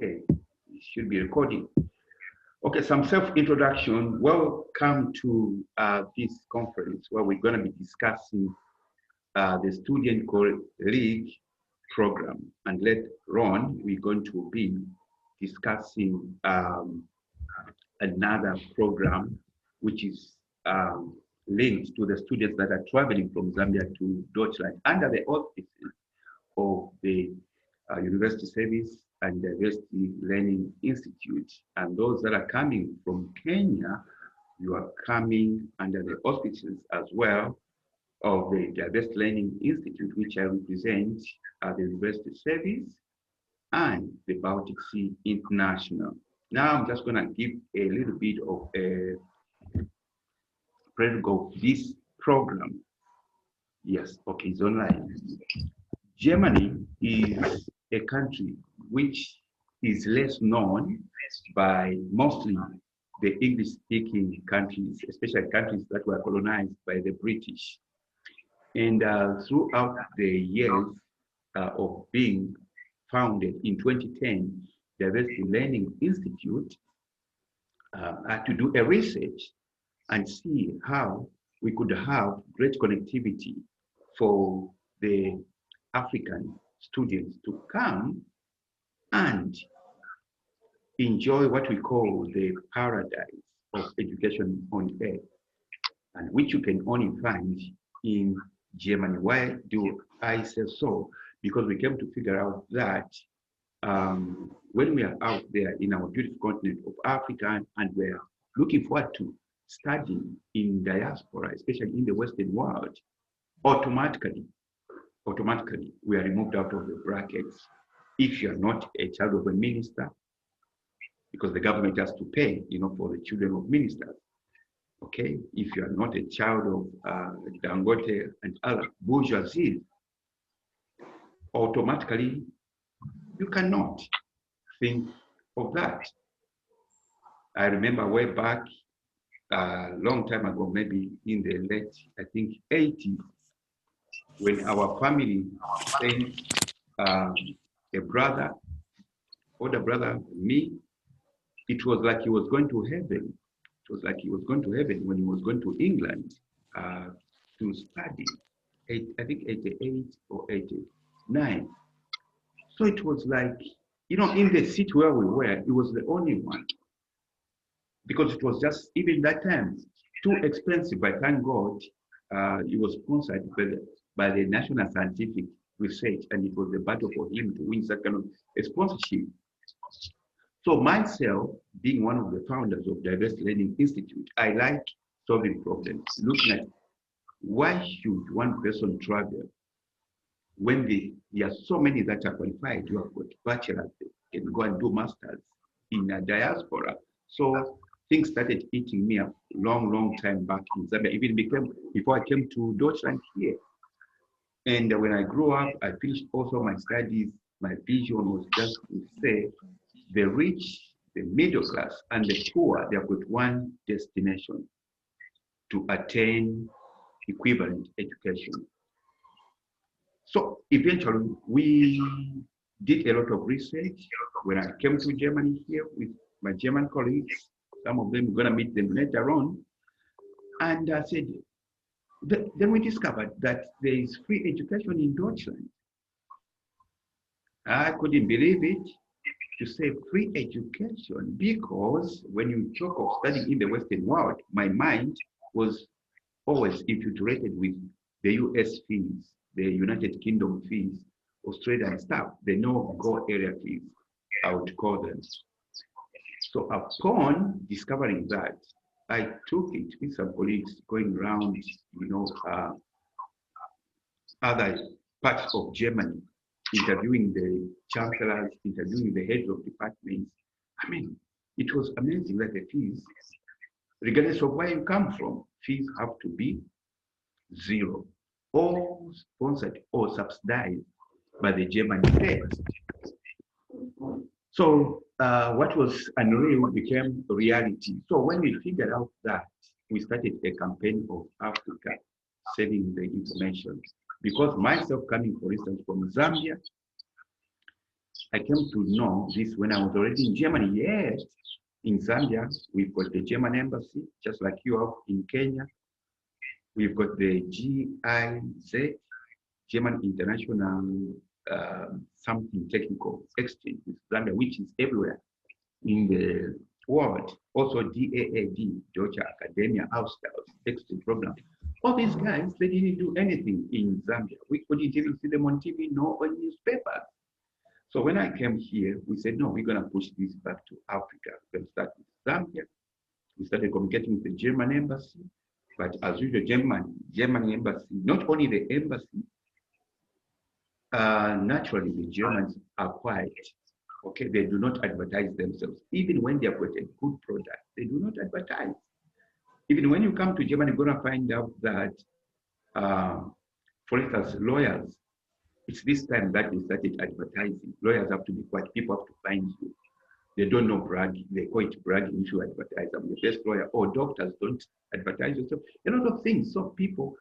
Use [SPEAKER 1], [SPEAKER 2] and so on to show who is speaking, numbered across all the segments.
[SPEAKER 1] Okay, it should be recording. Okay, some self-introduction. Welcome to this conference where we're going to be discussing the Student Colleague program. And later on, we're going to be discussing another program which is linked to the students that are traveling from Zambia to Deutschland under the auspices of the University Service and Diversity Learning Institute. And those that are coming from Kenya, you are coming under the auspices as well of the Diversity Learning Institute, which I represent at the University Service and the Baltic Sea International. Now I'm just going to give a little bit of a prologue of this program. Yes, okay, it's online. Germany is a country which is less known by mostly the English-speaking countries, especially countries that were colonized by the British. And throughout the years of being founded in 2010, the Diversity Learning Institute had to do a research and see how we could have great connectivity for the African students to come and enjoy what we call the paradise of education on earth, and which you can only find in Germany. Why do I say so? Because we came to figure out that when we are out there in our beautiful continent of Africa and we're looking forward to studying in diaspora, especially in the Western world, automatically we are removed out of the brackets if you're not a child of a minister, because the government has to pay, for the children of ministers. Okay, if you are not a child of Dangote and other bourgeoisie, automatically you cannot think of that. I remember way back a long time ago, maybe in the late, I think, 80s, when our family sent a brother, older brother, me, it was like he was going to heaven. It was like he was going to heaven when he was going to England to study. I think 88 or 89. So it was like, in the city where we were, it was the only one. Because it was just, even that time, too expensive. But thank God, it was sponsored by the National Scientific Research, and it was the battle for him to win that kind of a sponsorship. So myself, being one of the founders of Diversity Learning Institute, I like solving problems, looking at why should one person travel when there are so many that are qualified. You have got bachelors, they can go and do masters in a diaspora. So things started eating me up long time back in Zambia, even before I came to Deutschland here. And when I grew up, I finished also my studies. My vision was just to say, the rich, the middle class, and the poor, they have got one destination: to attain equivalent education. So eventually, we did a lot of research. When I came to Germany here with my German colleagues, some of them, we're going to meet them later on, and I said, then we discovered that there is free education in Deutschland. I couldn't believe it, to say free education, because when you talk of studying in the Western world, my mind was always infiltrated with the US fees, the United Kingdom fees, Australia and stuff, the no-go area fees, I would call them. So upon discovering that, I took it with some colleagues going around, other parts of Germany, interviewing the chancellors, interviewing the heads of departments. I mean, it was amazing that the fees, regardless of where you come from, fees have to be zero, or sponsored or subsidized by the German state. So what was unreal became reality. So when we figured out that, we started a campaign of Africa selling the information. Because myself coming, for instance, from Zambia, I came to know this when I was already in Germany. Yes, in Zambia, we've got the German embassy, just like you have in Kenya. We've got the GIZ, German International something technical exchange with Zambia, which is everywhere in the world. Also DAAD, Deutsche Academia Austausch exchange program. All these guys, they didn't do anything in Zambia. We couldn't even see them on TV, nor on newspapers. So when I came here, we said, no, we're going to push this back to Africa. We're going to start with Zambia. We started communicating with the German embassy. But as usual, German embassy, not only the embassy, naturally the Germans are quiet. Okay, they do not advertise themselves. Even when they have got a good product, they do not advertise. Even when you come to Germany, you're going to find out that, for instance, lawyers, it's this time that they started advertising. Lawyers have to be quiet. People have to find you. They don't know bragging. They call it bragging. You should advertise. I'm the best lawyer. Or doctors don't advertise yourself. A lot of things. So people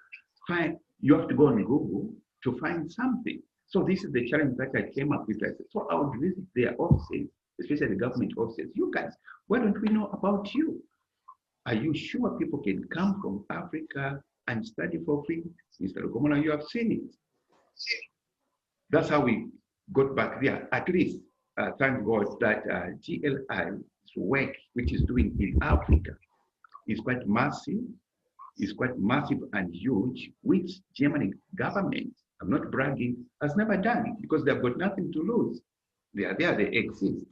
[SPEAKER 1] find, you have to go on Google to find something. So this is the challenge that I came up with. I said, so I would visit their offices, especially the government offices. You guys, why don't we know about you? Are you sure people can come from Africa and study for free? Mr. Lukomona, you have seen it. That's how we got back there. At least, thank God that DLI's work, which is doing in Africa, is quite massive and huge, which German government, I'm not bragging, has never done because they've got nothing to lose. They are there, they exist.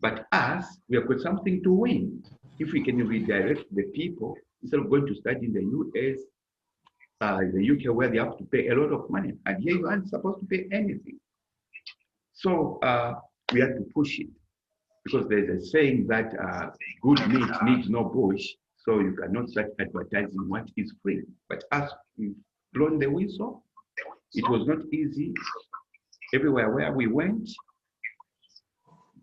[SPEAKER 1] But us, we have got something to win. If we can redirect the people, instead of going to study in the US, the UK, where they have to pay a lot of money, and here you aren't supposed to pay anything. So we had to push it because there's a saying that good meat needs no bush, so you cannot start advertising what is free. But as we've blown the whistle, it was not easy. Everywhere where we went,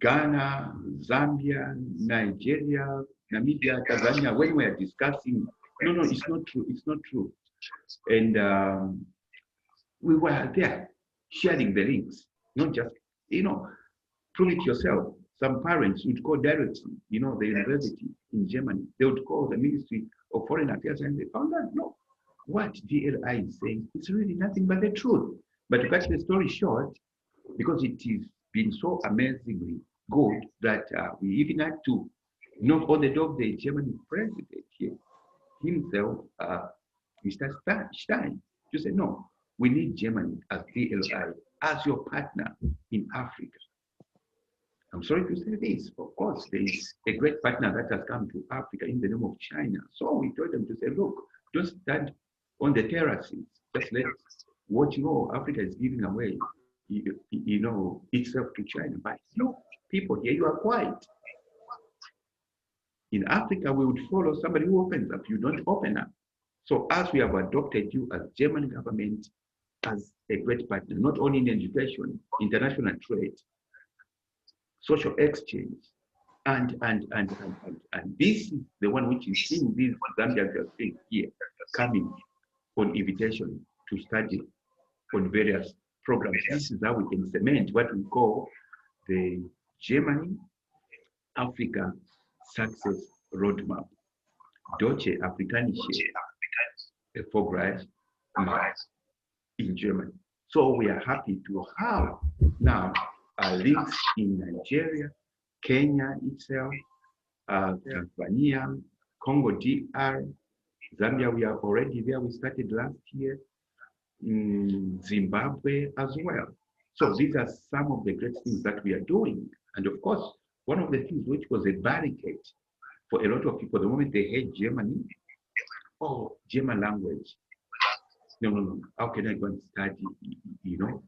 [SPEAKER 1] Ghana, Zambia, Nigeria, Namibia, Tanzania, when we are discussing, no, it's not true, it's not true. And we were there sharing the links, not just, prove it yourself. Some parents would call directly, the university in Germany, they would call the Ministry of Foreign Affairs and they found out, no, what DLI is saying, it's really nothing but the truth. But to cut the story short, because it has been so amazingly good that we even had to knock on the door of the German president here, himself, Mr. Stein, to say, no, we need Germany as DLI, as your partner in Africa. I'm sorry to say this, of course, there is a great partner that has come to Africa in the name of China. So we told them to say, look, don't stand on the terraces, just let's watch, Africa is giving away, itself to China. But no, people here, you are quiet. In Africa, we would follow somebody who opens up. You don't open up. So as we have adopted you as German government as a great partner, not only in education, international trade, social exchange, and this is the one which is seeing these Zambians are saying here, coming on invitation to study on various programs. This is how we can cement what we call the Germany Africa Success Roadmap. Deutsche Afrikanische Erfolgreich in Germany. So we are happy to have now links in Nigeria, Kenya itself, Tanzania, Congo DR, Zambia, we are already there. We started last year. Zimbabwe as well. So these are some of the great things that we are doing. And of course, one of the things which was a barricade for a lot of people, the moment they heard Germany, German language. No. How can I go and study,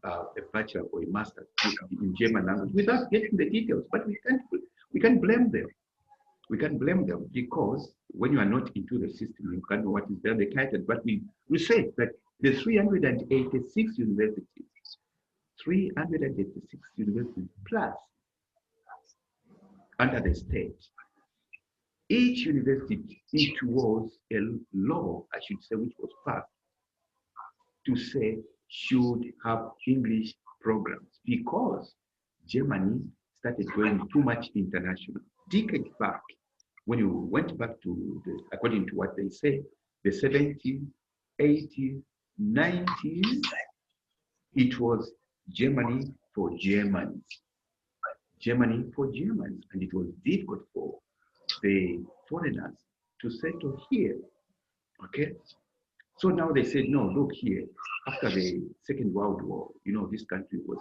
[SPEAKER 1] a bachelor or a master in German language without getting the details? But we can't blame them. We can't blame them because when you are not into the system, you can't know what is there. They titled, but we say that the 386 universities, 386 universities plus under the state, each university, it was a law, I should say, which was passed to say should have English programs because Germany started going too much international. Decades back, when you went back to according to what they say, the 70s, 80s, 90s, it was Germany for Germans. Germany for Germans. And it was difficult for the foreigners to settle here. Okay? So now they said, no, look here, after the Second World War, this country was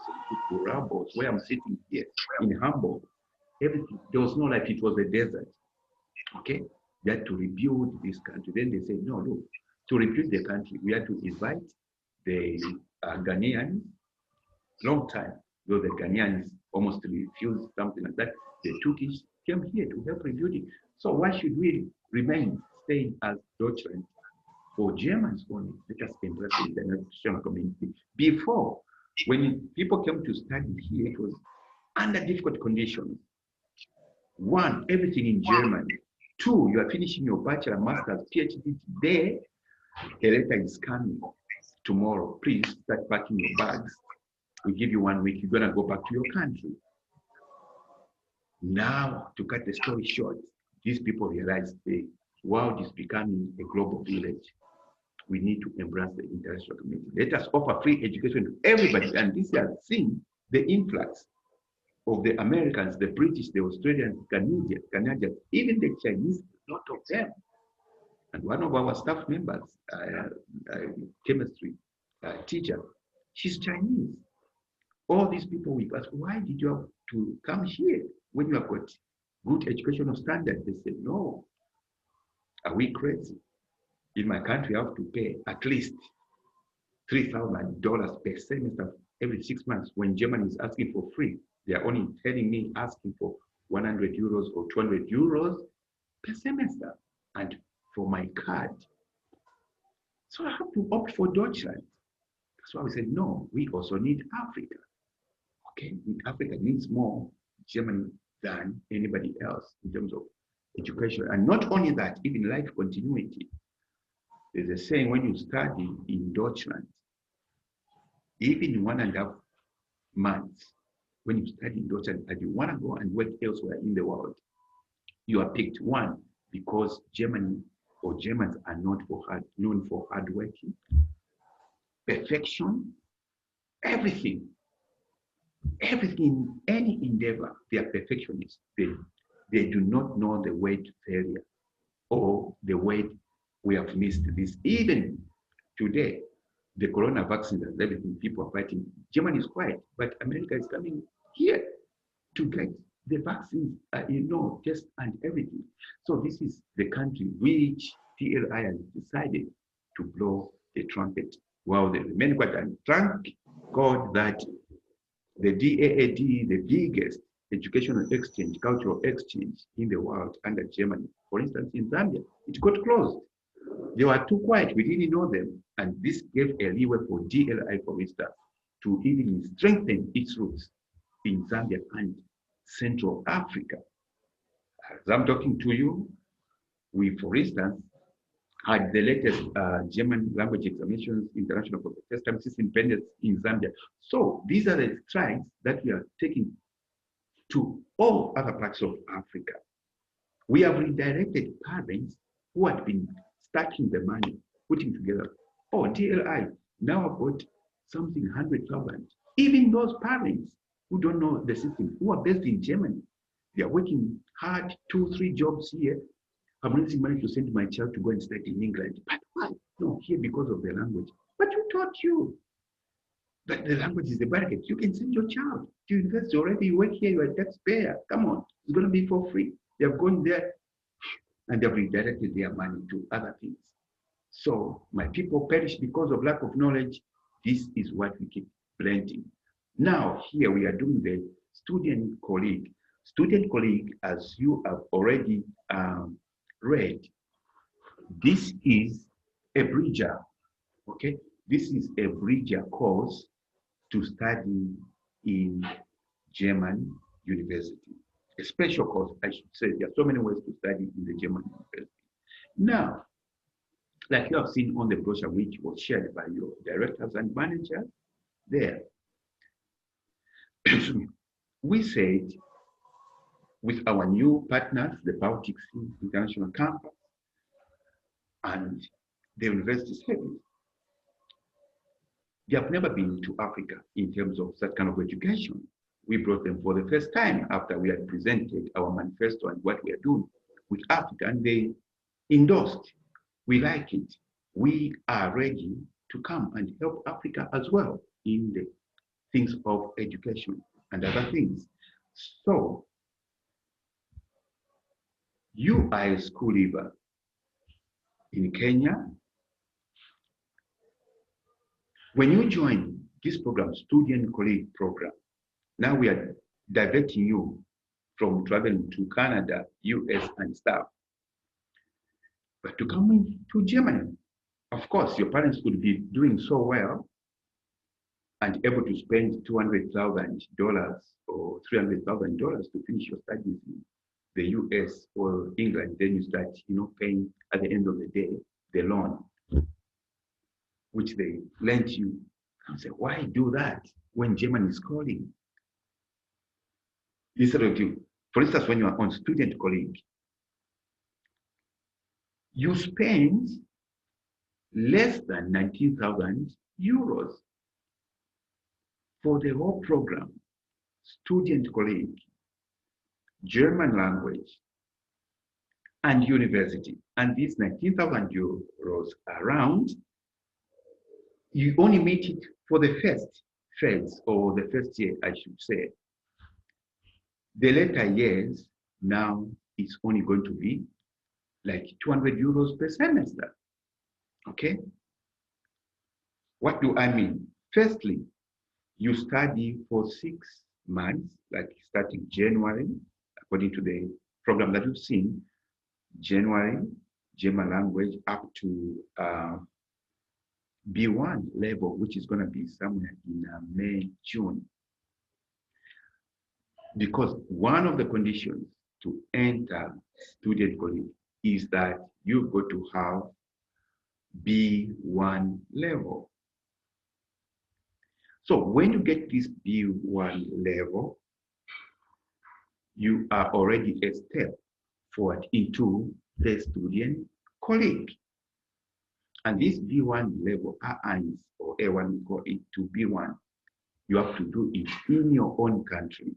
[SPEAKER 1] for rebels, where I'm sitting here in Hamburg, everything, there was no life, it was a desert. Okay? They had to rebuild this country. Then they said, no, look, to rebuild the country, we had to invite the Ghanaians, long time, though the Ghanaians almost refused something like that. The Turkish came here to help rebuilding. So why should we remain staying as Deutschland? For Germans only, let us embrace the international community. Before, when people came to study here, it was under difficult conditions. One, everything in German. Two, you are finishing your bachelor, master's, PhD today, a letter is coming tomorrow. Please start packing your bags. We give you 1 week, you're gonna go back to your country. Now, to cut the story short, these people realize the world is becoming a global village. We need to embrace the international community. Let us offer free education to everybody. And this has seen the influx of the Americans, the British, the Australians, Canadians, even the Chinese, a lot of them. And one of our staff members, chemistry teacher, she's Chinese. All these people we ask, why did you have to come here when you have got good educational standards? They said, no. Are we crazy? In my country, I have to pay at least $3,000 per semester every 6 months. When Germany is asking for free, they are only telling me asking for 100 euros or 200 euros per semester. And for my card. So I have to opt for Deutschland. That's why we said, no, we also need Africa. Okay, Africa needs more Germany than anybody else in terms of education. And not only that, even life continuity. There's a saying, when you study in Deutschland, even in 1.5 months, when you study in Deutschland and you want to go and work elsewhere in the world, you are picked. One, because Germany or Germans are not known for hard working, perfection, everything, any endeavor, they are perfectionists. They do not know the way to failure or the way we have missed this. Even today, the corona vaccine and everything, people are fighting. Germany is quiet, but America is coming here to get the vaccines, test and everything. So this is the country which DLI has decided to blow the trumpet while they remain quiet. And thank God that the DAAD, the biggest educational exchange, cultural exchange in the world under Germany, for instance, in Zambia, it got closed. They were too quiet, we didn't know them. And this gave a leeway for DLI, for instance, to even strengthen its roots in Zambia and Central Africa. As I'm talking to you, we, for instance, had the latest German language examinations, international for the first time since independence in Zambia. So these are the strides that we are taking to all other parts of Africa. We have redirected parents who had been stacking the money, putting together. Oh, DLI, now I've got something 100,000. Even those parents who don't know the system, who are based in Germany, they are working hard, 2-3 jobs here. I'm raising money to send my child to go and study in England. But why? No, here because of the language. But who taught you that the language is the barrier? You can send your child to university already. You work here, you are a taxpayer. Come on, it's going to be for free. They have gone there and they've redirected their money to other things. So my people perish because of lack of knowledge. This is what we keep planting. Now, here we are doing the student colleague. Student colleague, as you have already read, this is a bridger, okay? This is a bridger course to study in German university. A special course, I should say. There are so many ways to study in the German university. Now, like you have seen on the brochure, which was shared by your directors and managers there, we said, with our new partners, the Baltic Sea International Campus and the University Service, they have never been to Africa in terms of that kind of education. We brought them for the first time after we had presented our manifesto and what we are doing with Africa, and they endorsed. We like it. We are ready to come and help Africa as well in the things of education and other things. So, you are a school leaver in Kenya. When you join this program, Student Colleague Program, now we are diverting you from traveling to Canada, US, and stuff, but to come to Germany. Of course, your parents could be doing so well and able to spend $200,000 or $300,000 to finish your studies in the US or England. Then you start, paying at the end of the day the loan, which they lent you. And say, why do that when Germany is calling? Instead of you, for instance, when you are on Student Colleague, you spend less than 19,000 euros for the whole program. Student Colleague, German language, and university. And these 19,000 euros around, you only meet it for the first phase, or the first year, I should say. The later years, now it's only going to be like 200 euros per semester. Okay? What do I mean? Firstly, you study for 6 months, like starting January, according to the program that you've seen, January, German language, up to B1 level, which is going to be somewhere in May, June. Because one of the conditions to enter Student Colleague is that you've got to have B1 level. So when you get this B1 level, you are already a step forward into the Student Colleague. And this B1 level, A1 or A1, we call it to B1. You have to do it in your own country,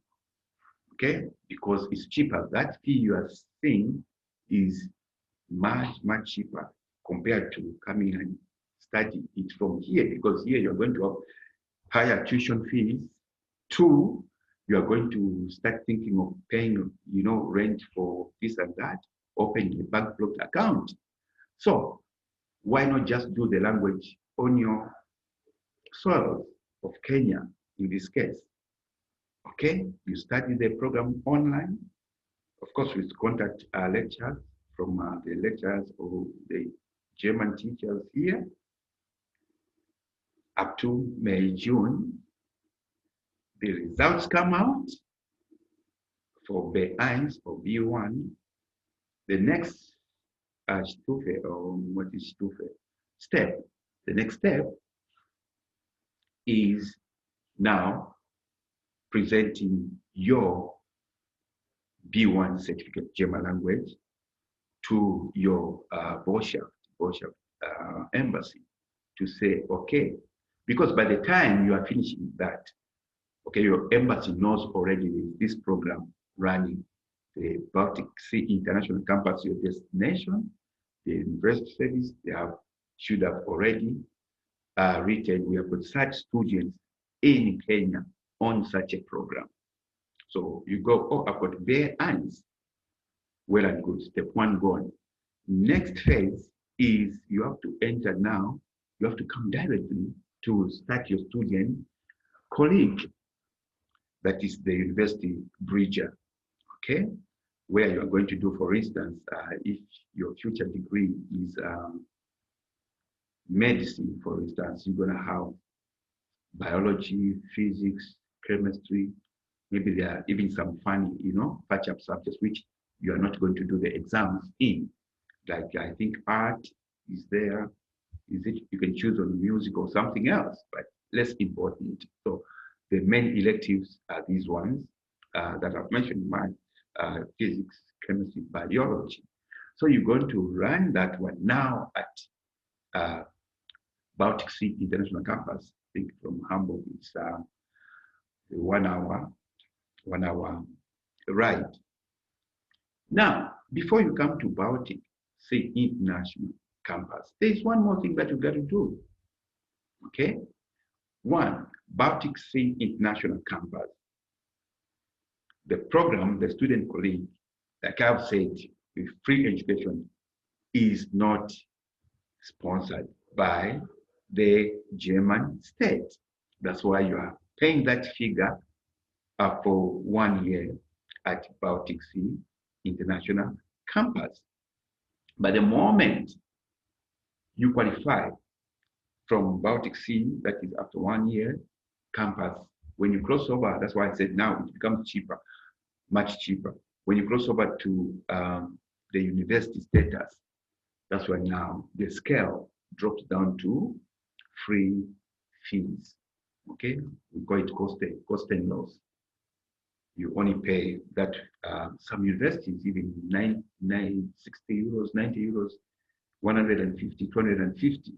[SPEAKER 1] okay? Because it's cheaper. That fee you are seeing is much, much cheaper compared to coming and study it from here, because here you're going to have higher tuition fees. 2, you are going to start thinking of paying, rent for this and that, opening a bank blocked account. So why not just do the language on your soil of Kenya in this case? Okay, you study the program online, of course, with contact lectures from the lecturers or the German teachers here, up to May, June. The results come out for B1 or B1. The next Stufe, or what is Stufe? Step. The next step is now presenting your B1 certificate German language to your Botschaft embassy to say, okay, because by the time you are finishing that, okay, your embassy knows already this program running, the Baltic Sea International Campus, your destination, the University Service, should have already written, we have got such students in Kenya on such a program. So you go, oh, I've got bare hands. Well and good, step 1 gone. Next phase is you have to enter now, you have to come directly to start your Student Colleague. That is the university bridger, okay? Where you are going to do, for instance, if your future degree is medicine, for instance, you're gonna have biology, physics, chemistry, maybe there are even some funny, patch-up subjects which you are not going to do the exams in. Like I think art is there. Is it you can choose on music or something else, but less important. So the main electives are these ones. that I've mentioned in my physics, chemistry, biology. So you're going to run that one now at Baltic Sea International Campus. I think from Hamburg it's 1 hour ride. Now, before you come to Baltic Sea International Campus, there's one more thing that you got to do. Okay? One, Baltic Sea International Campus. The program, the student colleague, like I've said, with free education is not sponsored by the German state. That's why you are paying that figure for 1 year at Baltic Sea International Campus. But the moment you qualify from Baltic Sea, that is after 1 year campus, when you cross over, that's why I said now it becomes cheaper, much cheaper. When you cross over to the university status, that's why now the scale drops down to free fees. Okay, we call it cost and loss. You only pay that. Some universities even 60 euros, 90 euros, 150, 250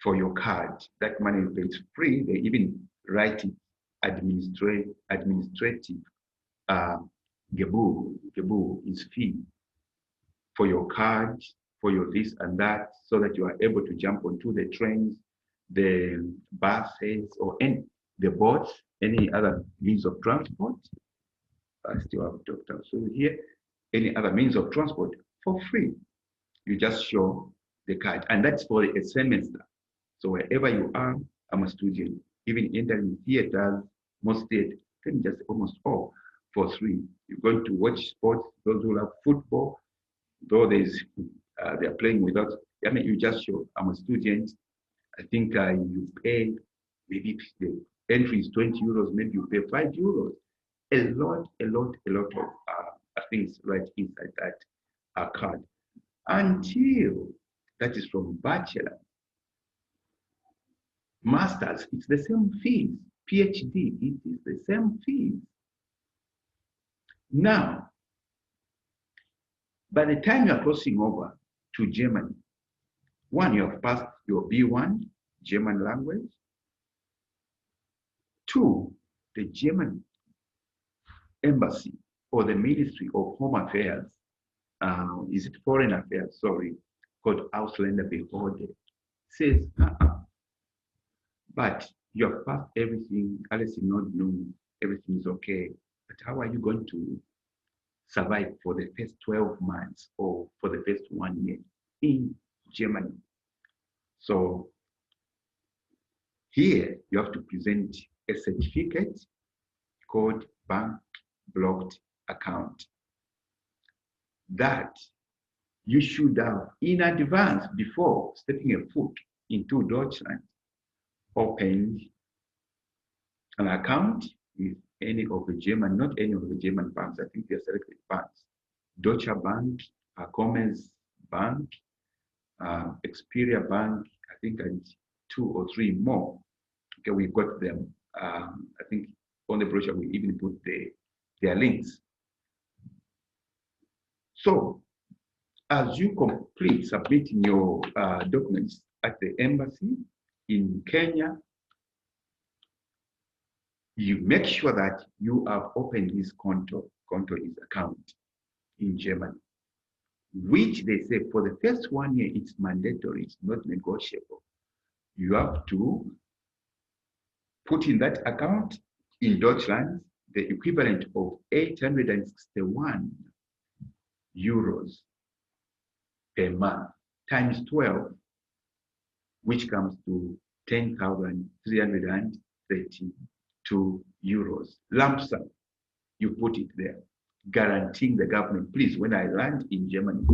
[SPEAKER 1] for your card. That money is free. They even write it administrative gebu is fee for your card, for your this and that, so that you are able to jump onto the trains, the buses, or any the boats, any other means of transport. I still have Dr. So here, any other means of transport for free. You just show the card, and that's for a semester. So wherever you are, I'm a student. Even entering theaters, most theaters, just almost all for free. You're going to watch sports. Those who love football, though they're playing without. I mean, you just show I'm a student. I think you pay maybe the entry is 20 euros. Maybe you pay 5 euros. A lot of things right inside that card. Until that is from bachelor, masters, it's the same fees. PhD, it is the same fees. Now, by the time you're crossing over to Germany, one, you have passed your B1 German language. Two, the German embassy or the Ministry of Home Affairs, is it Foreign Affairs, sorry, called Ausländerbehörde, says, but you have passed everything, Alice is not known, everything is okay, but how are you going to survive for the first 12 months or for the first 1 year in Germany? So here you have to present a certificate called bank blocked account that you should have in advance before stepping a foot into Deutschland opened an account with any of the German, not any of the German banks, I think they're selected banks. Deutsche Bank, Commerce Bank, Xperia Bank, I think, and 2 or 3 more. Okay, we got them. I think on the brochure we even put their links. So, as you complete submitting your documents at the embassy in Kenya, you make sure that you have opened this Konto is account in Germany, which they say for the first 1 year, it's mandatory, it's not negotiable. You have to put in that account in Deutschland the equivalent of 861 euros per month times 12, which comes to 10,332 euros. Lump sum, you put it there, guaranteeing the government, please, when I land in Germany,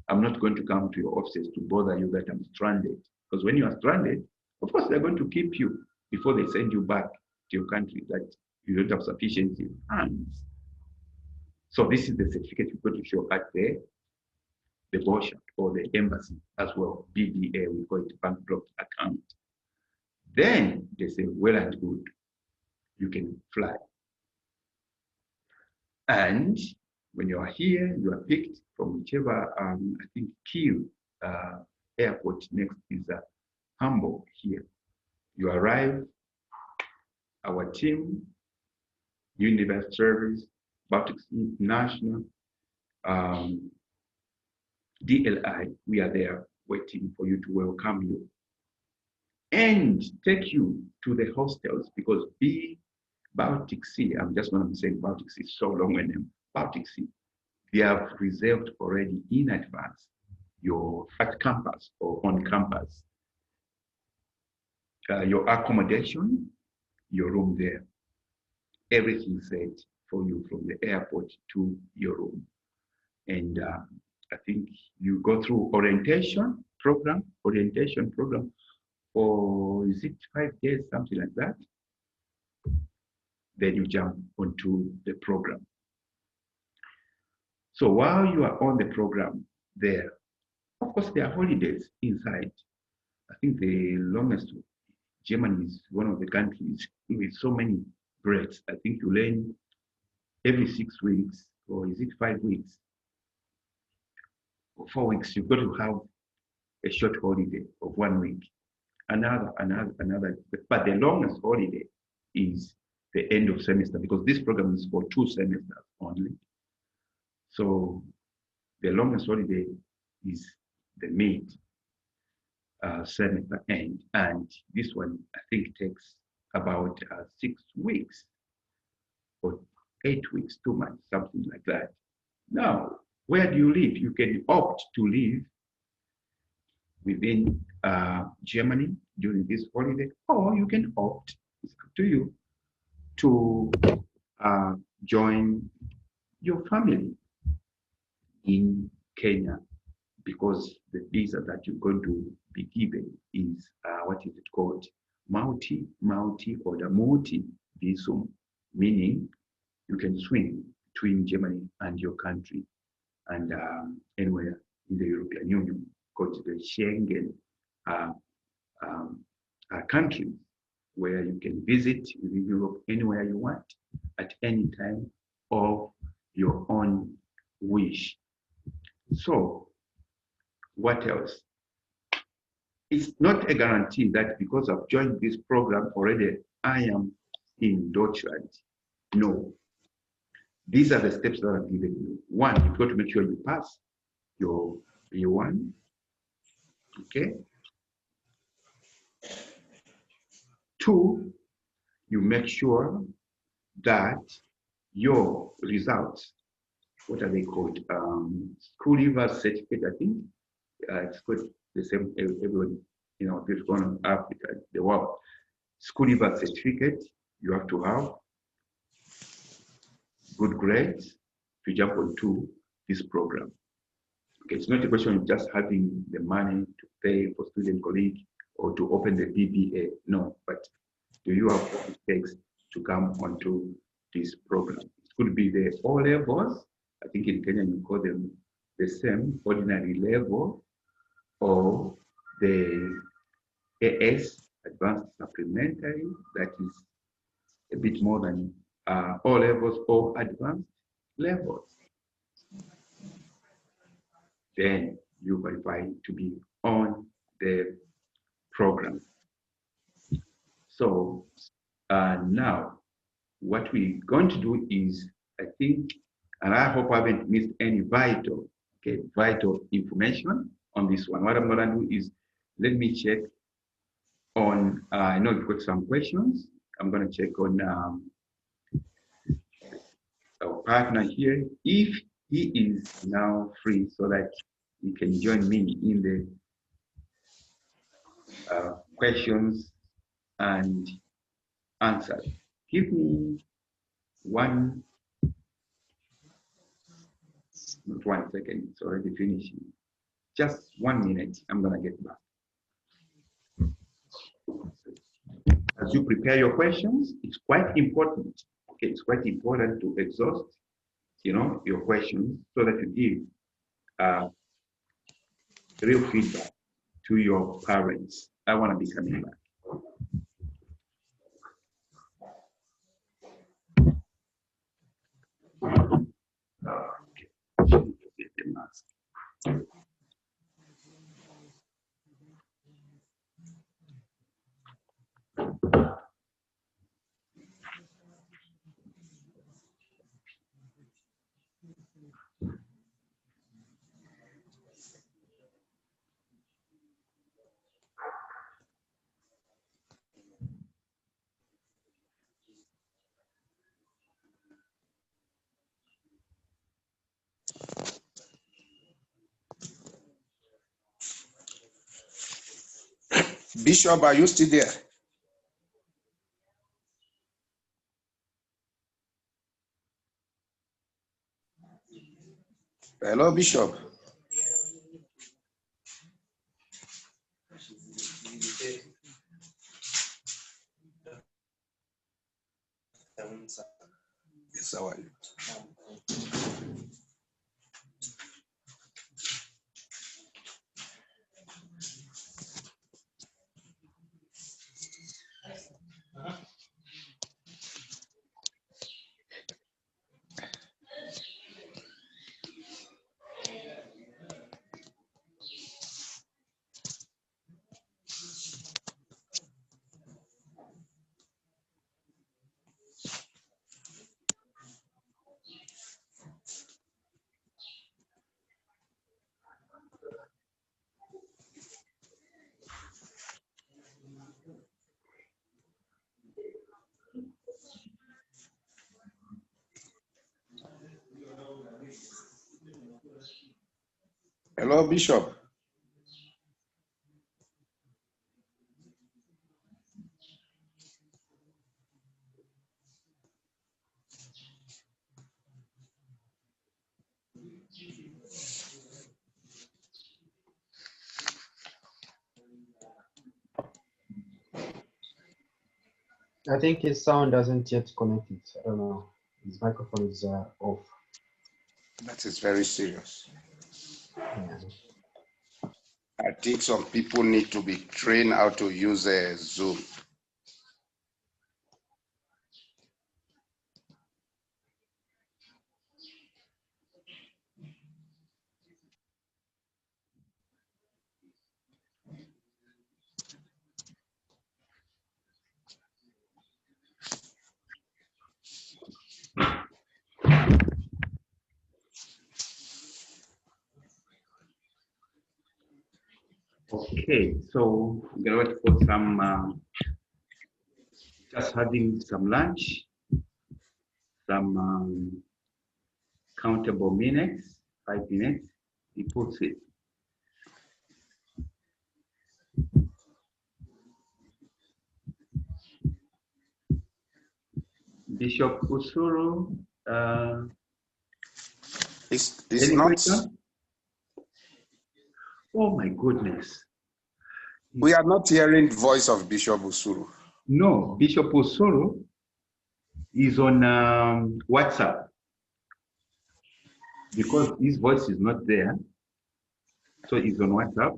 [SPEAKER 1] I'm not going to come to your offices to bother you that I'm stranded. Because when you are stranded, of course, they're going to keep you before they send you back to your country, that you don't have sufficient funds. So this is the certificate you've got to show at the Botschaft or the embassy as well, BDA, we call it bank blocked account. Then they say, well and good, you can fly. And when you are here, you are picked from whichever, I think, Kiev airport next is Hamburg here. You arrive, our team, Universal Service, Baltic International, DLI, we are there waiting for you to welcome you and take you to the hostels, because Baltic Sea, I'm just going to say Baltic Sea, so long a name, Baltic Sea, they have reserved already in advance your at campus or on campus, your accommodation, your room there, everything set for you from the airport to your room. And I think you go through orientation program, or is it 5 days, something like that? Then you jump onto the program. So while you are on the program there, of course, there are holidays inside. I think the longest, Germany is one of the countries with so many breaks. I think you learn every 6 weeks, or is it 5 weeks? Or 4 weeks, you've got to have a short holiday of 1 week. Another. But the longest holiday is the end of semester, because this program is for 2 semesters only. So the longest holiday is the mid semester end, and this one I think takes about 6 weeks or 8 weeks, 2 months, something like that. Now, where do you live? You can opt to live within Germany during this holiday, or you can opt, it's up to you, to join your family in Kenya, because the visa that you're going to be given is, what is it called? Multi or the multi visum, meaning you can swing between Germany and your country and anywhere in the European Union, called the Schengen countries, where you can visit within Europe anywhere you want at any time of your own wish. So what else? It's not a guarantee that because I've joined this program already, I am in Deutschland. No. These are the steps that I've given you. One, you've got to make sure you pass your B1. Okay. 2, you make sure that your results, what are they called? School leaver certificate, I think. It's got the same, everyone, you know, if you've gone to Africa, the world. School leaver certificate, you have to have good grades to jump onto this program. Okay, it's not a question of just having the money to pay for student colleague or to open the BBA. No, but do you have what it takes to come onto this program? It could be the O levels. I think in Kenya you call them the same, ordinary level, or the AS, advanced supplementary, that is a bit more than O levels or advanced levels. Then you qualify to be on the program. So now what we're going to do is, I think, and I hope I haven't missed any vital information on this one. What I'm going to do is, let me check on, I know you've got some questions. I'm going to check on our partner here, if he is now free, so that he can join me in the questions and answers. Give me not 1 second, it's already finishing. Just 1 minute, I'm gonna get back. As you prepare your questions, it's quite important. Okay, it's quite important to exhaust, you know, your questions, so that you give real feedback to your parents. I want to be coming back.
[SPEAKER 2] Bishop, are you still there? Hello, Bishop. Yes, how are you? Hello, Bishop.
[SPEAKER 3] I think his sound doesn't yet connected. I don't know. His microphone is off.
[SPEAKER 2] That is very serious.
[SPEAKER 3] Yeah.
[SPEAKER 2] I think some people need to be trained how to use Zoom.
[SPEAKER 1] Okay, so we're gonna wait for some, just having some lunch, some countable minutes, 5 minutes, he puts it. Bishop Usuru,
[SPEAKER 2] It's
[SPEAKER 1] any
[SPEAKER 2] not.
[SPEAKER 1] question? Oh my goodness.
[SPEAKER 2] We are not hearing the voice of Bishop Usuru.
[SPEAKER 1] No, Bishop Usuru is on WhatsApp because his voice is not there. So he's on WhatsApp.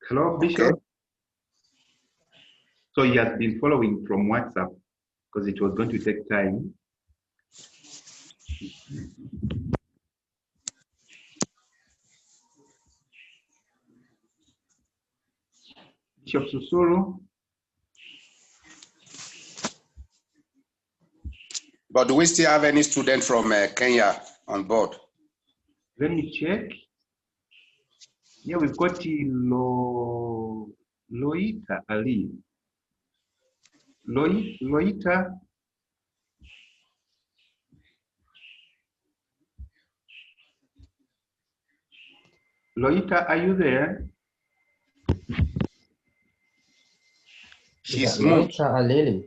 [SPEAKER 1] Hello, Bishop.
[SPEAKER 2] Okay.
[SPEAKER 1] So he has been following from WhatsApp because it was going to take time. Bishop Susuru.
[SPEAKER 2] But do we still have any student from Kenya on board?
[SPEAKER 1] Let me check. Yeah, we've got Loita Ali. Loita. Loita, are you there?
[SPEAKER 2] She's moved.
[SPEAKER 1] Sorry?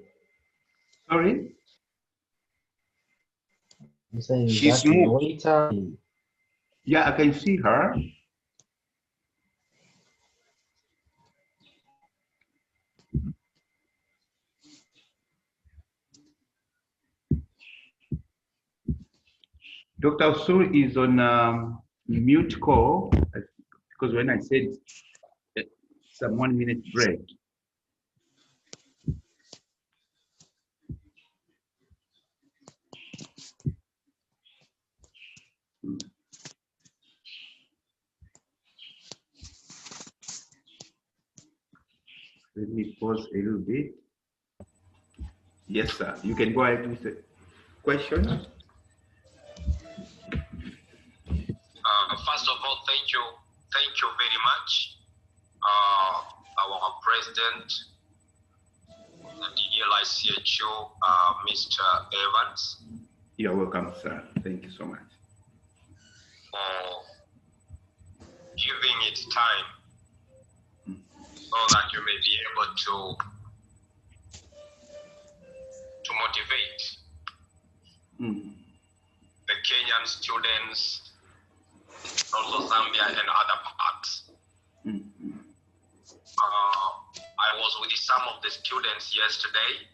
[SPEAKER 3] I'm saying
[SPEAKER 2] She's
[SPEAKER 3] that
[SPEAKER 2] moved.
[SPEAKER 3] Loita.
[SPEAKER 1] Yeah, I can see her. Dr. Usuru is on mute call because when I said some 1 minute break. Let me pause a little bit. Yes, sir. You can go ahead with the question.
[SPEAKER 4] First of all, thank you very much, our president, the DLI CHO, Mr. Evans.
[SPEAKER 1] You're welcome, sir. Thank you so much.
[SPEAKER 4] For giving it time so that you may be able to motivate the Kenyan students, also Zambia and other parts. I was with some of the students yesterday,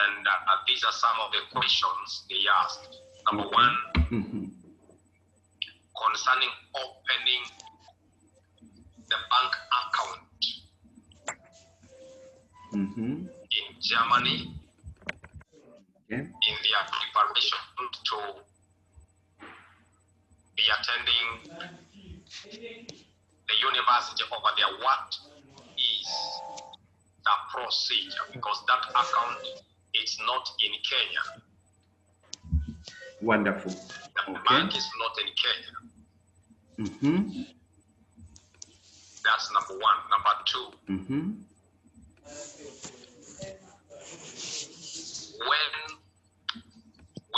[SPEAKER 4] and these are some of the questions they asked. Number one, concerning opening the bank account in Germany, in their preparation to be attending the university over there. What is the procedure? Because that account is not in Kenya.
[SPEAKER 1] Wonderful.
[SPEAKER 4] The bank is not in Kenya. That's number one. Number two,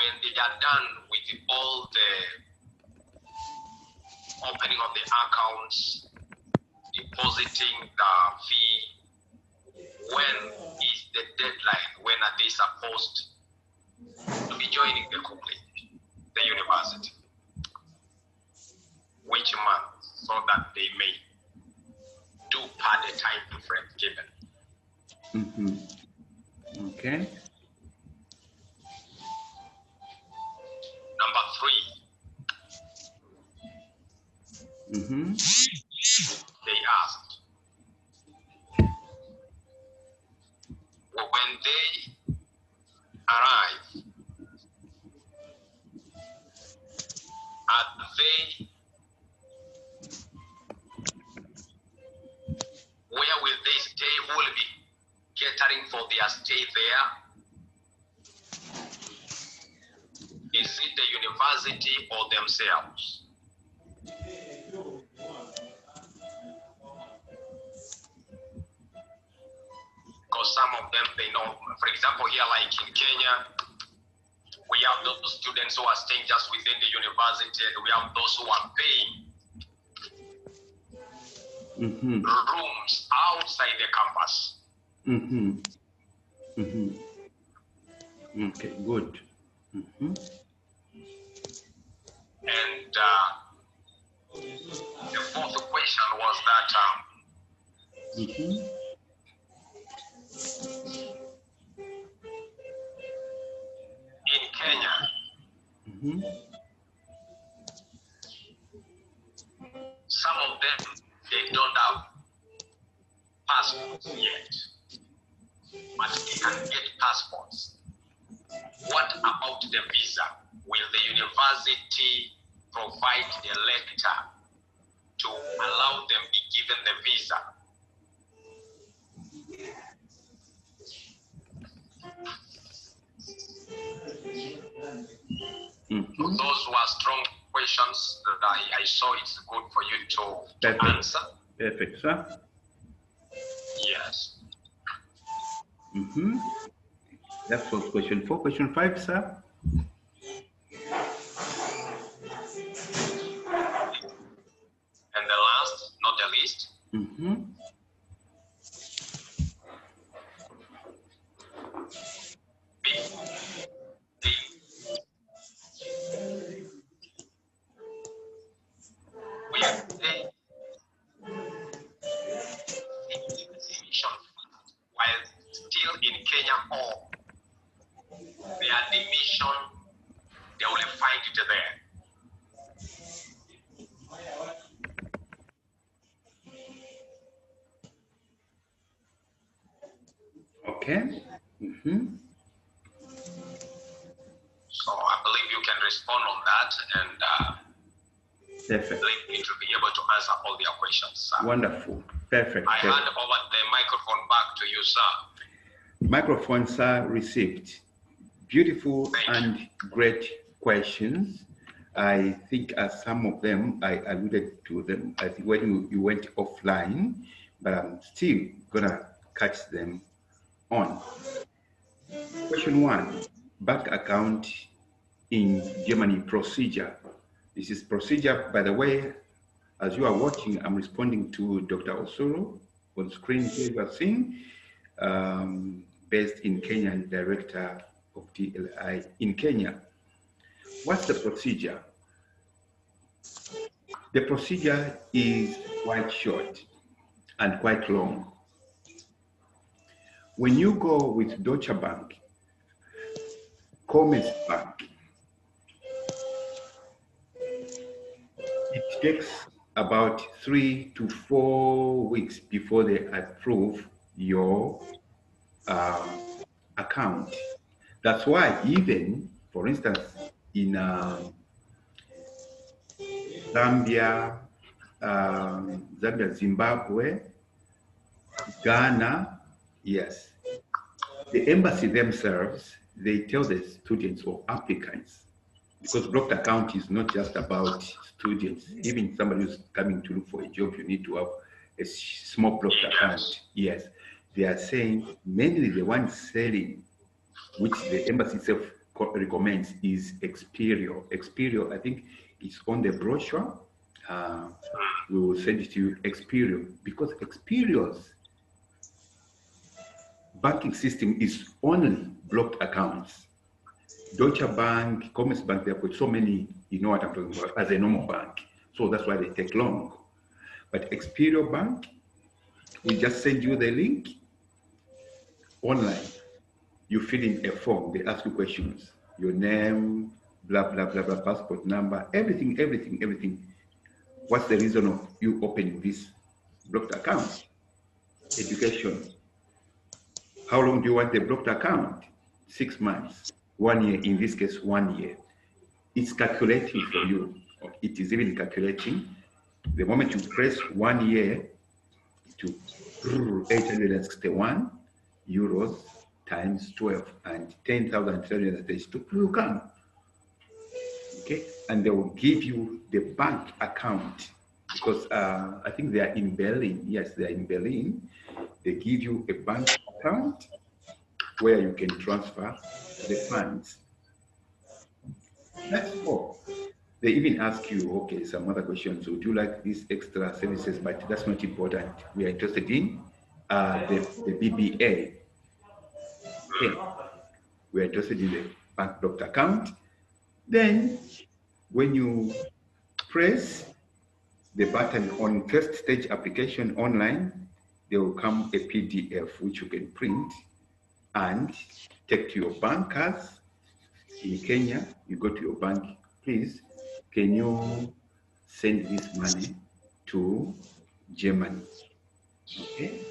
[SPEAKER 4] when they are done with all the opening of the accounts, depositing the fee, when is the deadline? When are they supposed to be joining the university? Which month, so that they may do part the time frame given.
[SPEAKER 1] Okay.
[SPEAKER 4] Number three, they asked, when they arrive, are they, where will they stay? Who will be catering for their stay there? Is it the university or themselves? Because some of them, they know, for example, here like in Kenya, we have those students who are staying just within the university, and we have those who are paying rooms outside the campus.
[SPEAKER 1] Okay, good.
[SPEAKER 4] And the fourth question was that in Kenya, some of them, they don't have passports yet, but they can get passports. What about the visa? Will the university provide a letter to allow them be given the visa? Those were strong questions that I saw it's good for you to answer.
[SPEAKER 1] Perfect, sir.
[SPEAKER 4] Yes.
[SPEAKER 1] That was question 4. Question 5, sir.
[SPEAKER 4] And the last, not the least, while still in Kenya, or the admission, they will find it there.
[SPEAKER 1] Okay.
[SPEAKER 4] So I believe you can respond on that, and
[SPEAKER 1] Perfect.
[SPEAKER 4] believe me to be able to answer all their questions.
[SPEAKER 1] Wonderful. Perfect.
[SPEAKER 4] I hand over the microphone back to you, sir.
[SPEAKER 1] Microphones are received. Beautiful and great questions. I think some of them, I alluded to them, I think when you went offline, but I'm still gonna catch them on. Question 1, bank account in Germany procedure. This is procedure, by the way, As you are watching, I'm responding to Dr. Osoro. On screen here you are seeing, based in Kenya and director of DLI in Kenya. What's the procedure? The procedure is quite short and quite long. When you go with Deutsche Bank, Commerce Bank, it takes about 3 to 4 weeks before they approve your account. That's why even, for instance, in Zambia, Zimbabwe, Ghana, yes, the embassy themselves, they tell the students or applicants, because blocked account is not just about students. Even somebody who's coming to look for a job, you need to have a small blocked account. Yes, they are saying mainly the one selling, which the embassy itself recommends, is Experio. Experio, I think it's on the brochure. We will send it to you, Experio, because Experio's banking system is only blocked accounts. Deutsche Bank, Commerce Bank, they've got so many, you know what I'm talking about, as a normal bank. So that's why they take long. But Experio Bank, we just send you the link online. You fill in a form, they ask you questions, your name, blah, blah, blah, blah, passport number, everything. What's the reason of you opening this blocked account? Education. How long do you want the blocked account? 6 months, 1 year, in this case, 1 year. It's calculating for you. It is even calculating. The moment you press 1 year to 861 euros times 12 and 10,332, you come. Okay, and they will give you the bank account, because I think they are in Berlin. Yes, they are in Berlin. They give you a bank account where you can transfer the funds. That's all. They even ask you, okay, some other questions. Would you like these extra services? But that's not important. We are interested in the BBA. Okay. We are interested in the bank blocked account. Then, when you press the button on first stage application online, there will come a PDF which you can print and take to your bankers in Kenya. You go to your bank, please, can you send this money to Germany? Okay.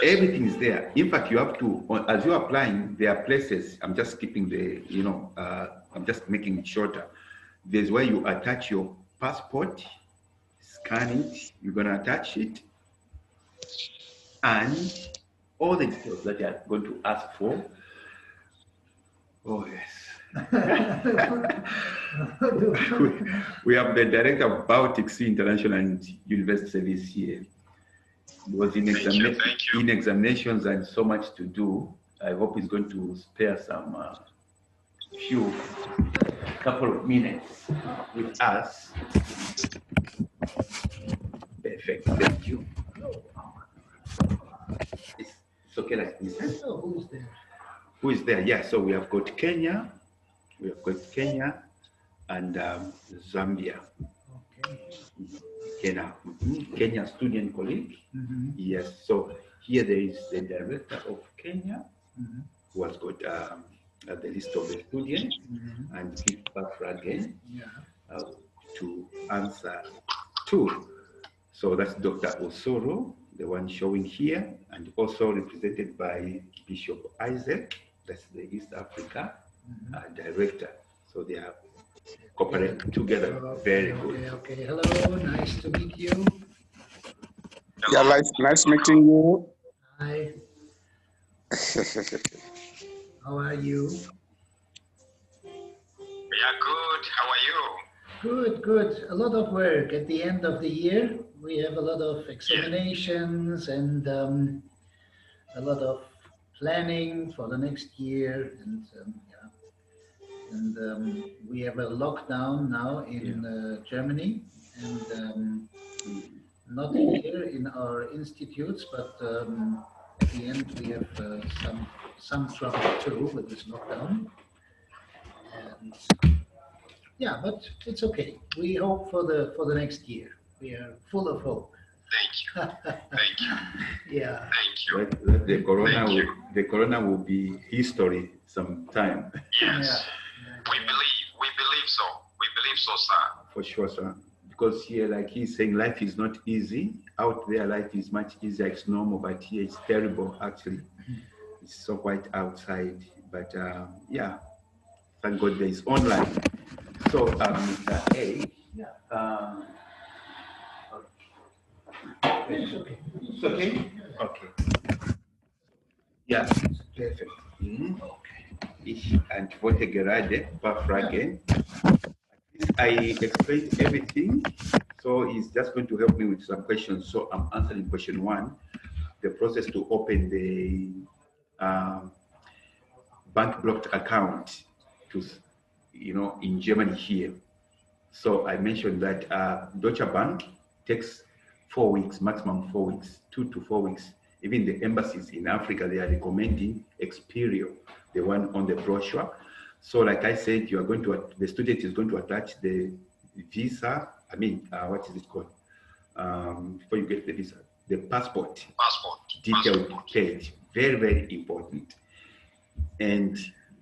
[SPEAKER 1] Everything is there. In fact, you have to, as you're applying, there are places, I'm just skipping the, I'm just making it shorter. There's where you attach your passport, scan it, you're gonna attach it, and all the details that you are going to ask for. Oh, yes. we have the director of Biotics International and University Service here. It was in examinations and so much to do. I hope he's going to spare some couple of minutes with us. Perfect, thank you. It's okay like this.
[SPEAKER 5] Oh, who's there?
[SPEAKER 1] Who is there? Yeah, so we have got Kenya. We have got Kenya and Zambia.
[SPEAKER 5] Okay.
[SPEAKER 1] Kenya student colleague. Yes, so here there is the director of Kenya who has got the list of the students and give back again to answer to. So that's Dr. Osoro, the one showing here, and also represented by Bishop Isaac, that's the East Africa director. So they are cooperating together very good.
[SPEAKER 5] Okay. Hello, nice to meet you.
[SPEAKER 2] Yeah, nice meeting you.
[SPEAKER 5] Hi. How are you?
[SPEAKER 4] We are good. How are you?
[SPEAKER 5] Good. A lot of work at the end of the year. We have a lot of examinations and a lot of planning for the next year. And we have a lockdown now in Germany. and not here in our institutes, but at the end we have some trouble too with this lockdown. And yeah, but it's okay. We hope for the next year. We are full of hope.
[SPEAKER 4] Thank you. Thank you.
[SPEAKER 5] Yeah.
[SPEAKER 4] Thank you.
[SPEAKER 1] But the corona
[SPEAKER 4] Thank you.
[SPEAKER 1] the corona will be history sometime.
[SPEAKER 4] Yes. We believe so. We believe so, sir.
[SPEAKER 1] For sure, sir. Because here, like he's saying, life is not easy. Out there, life is much easier. It's normal, but here it's terrible, actually. It's so quite outside. But yeah, thank God there is online. So, Mr. A,
[SPEAKER 5] It's okay.
[SPEAKER 1] it's okay? Okay. Yeah, perfect. Okay. Ich antworte gerade ein paar Fragen. I explained everything, so he's just going to help me with some questions. So I'm answering question 1, the process to open the bank blocked account to, in Germany here. So I mentioned that Deutsche Bank takes 4 weeks, maximum 4 weeks, 2 to 4 weeks. Even the embassies in Africa, they are recommending Experio, the one on the brochure. So like I said, you are going to, the student is going to attach the visa, what is it called? Before you get the visa, the passport detailed page, very, very important. And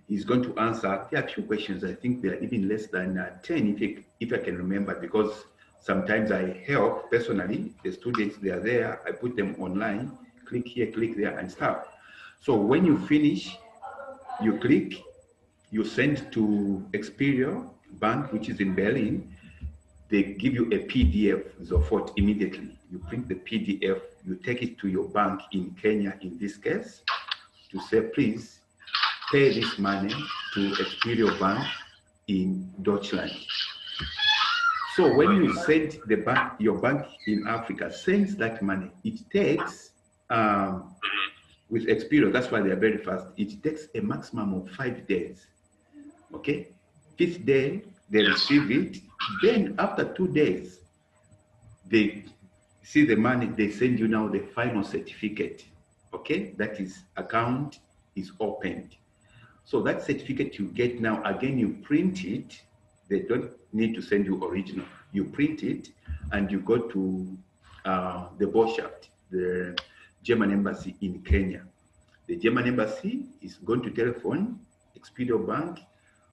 [SPEAKER 1] he's going to answer, there are 2 questions, I think they are even less than 10 if I can remember, because sometimes I help personally, the students, they are there, I put them online, click here, click there and stuff. So when you finish, you click, you send to Experio Bank, which is in Berlin. They give you a PDF, Zofort, immediately. You print the PDF, you take it to your bank in Kenya, in this case, to say, please pay this money to Experio Bank in Deutschland. So when you send the bank, your bank in Africa sends that money, it takes, with Experio, that's why they are very fast, it takes a maximum of 5 days. Okay, 5th day, they receive it. Then after 2 days, they see the money, they send you now the final certificate. Okay, that is account is opened. So that certificate you get now, again, you print it. They don't need to send you original. You print it and you go to the Botschaft, the German embassy in Kenya. The German embassy is going to telephone Experio Bank.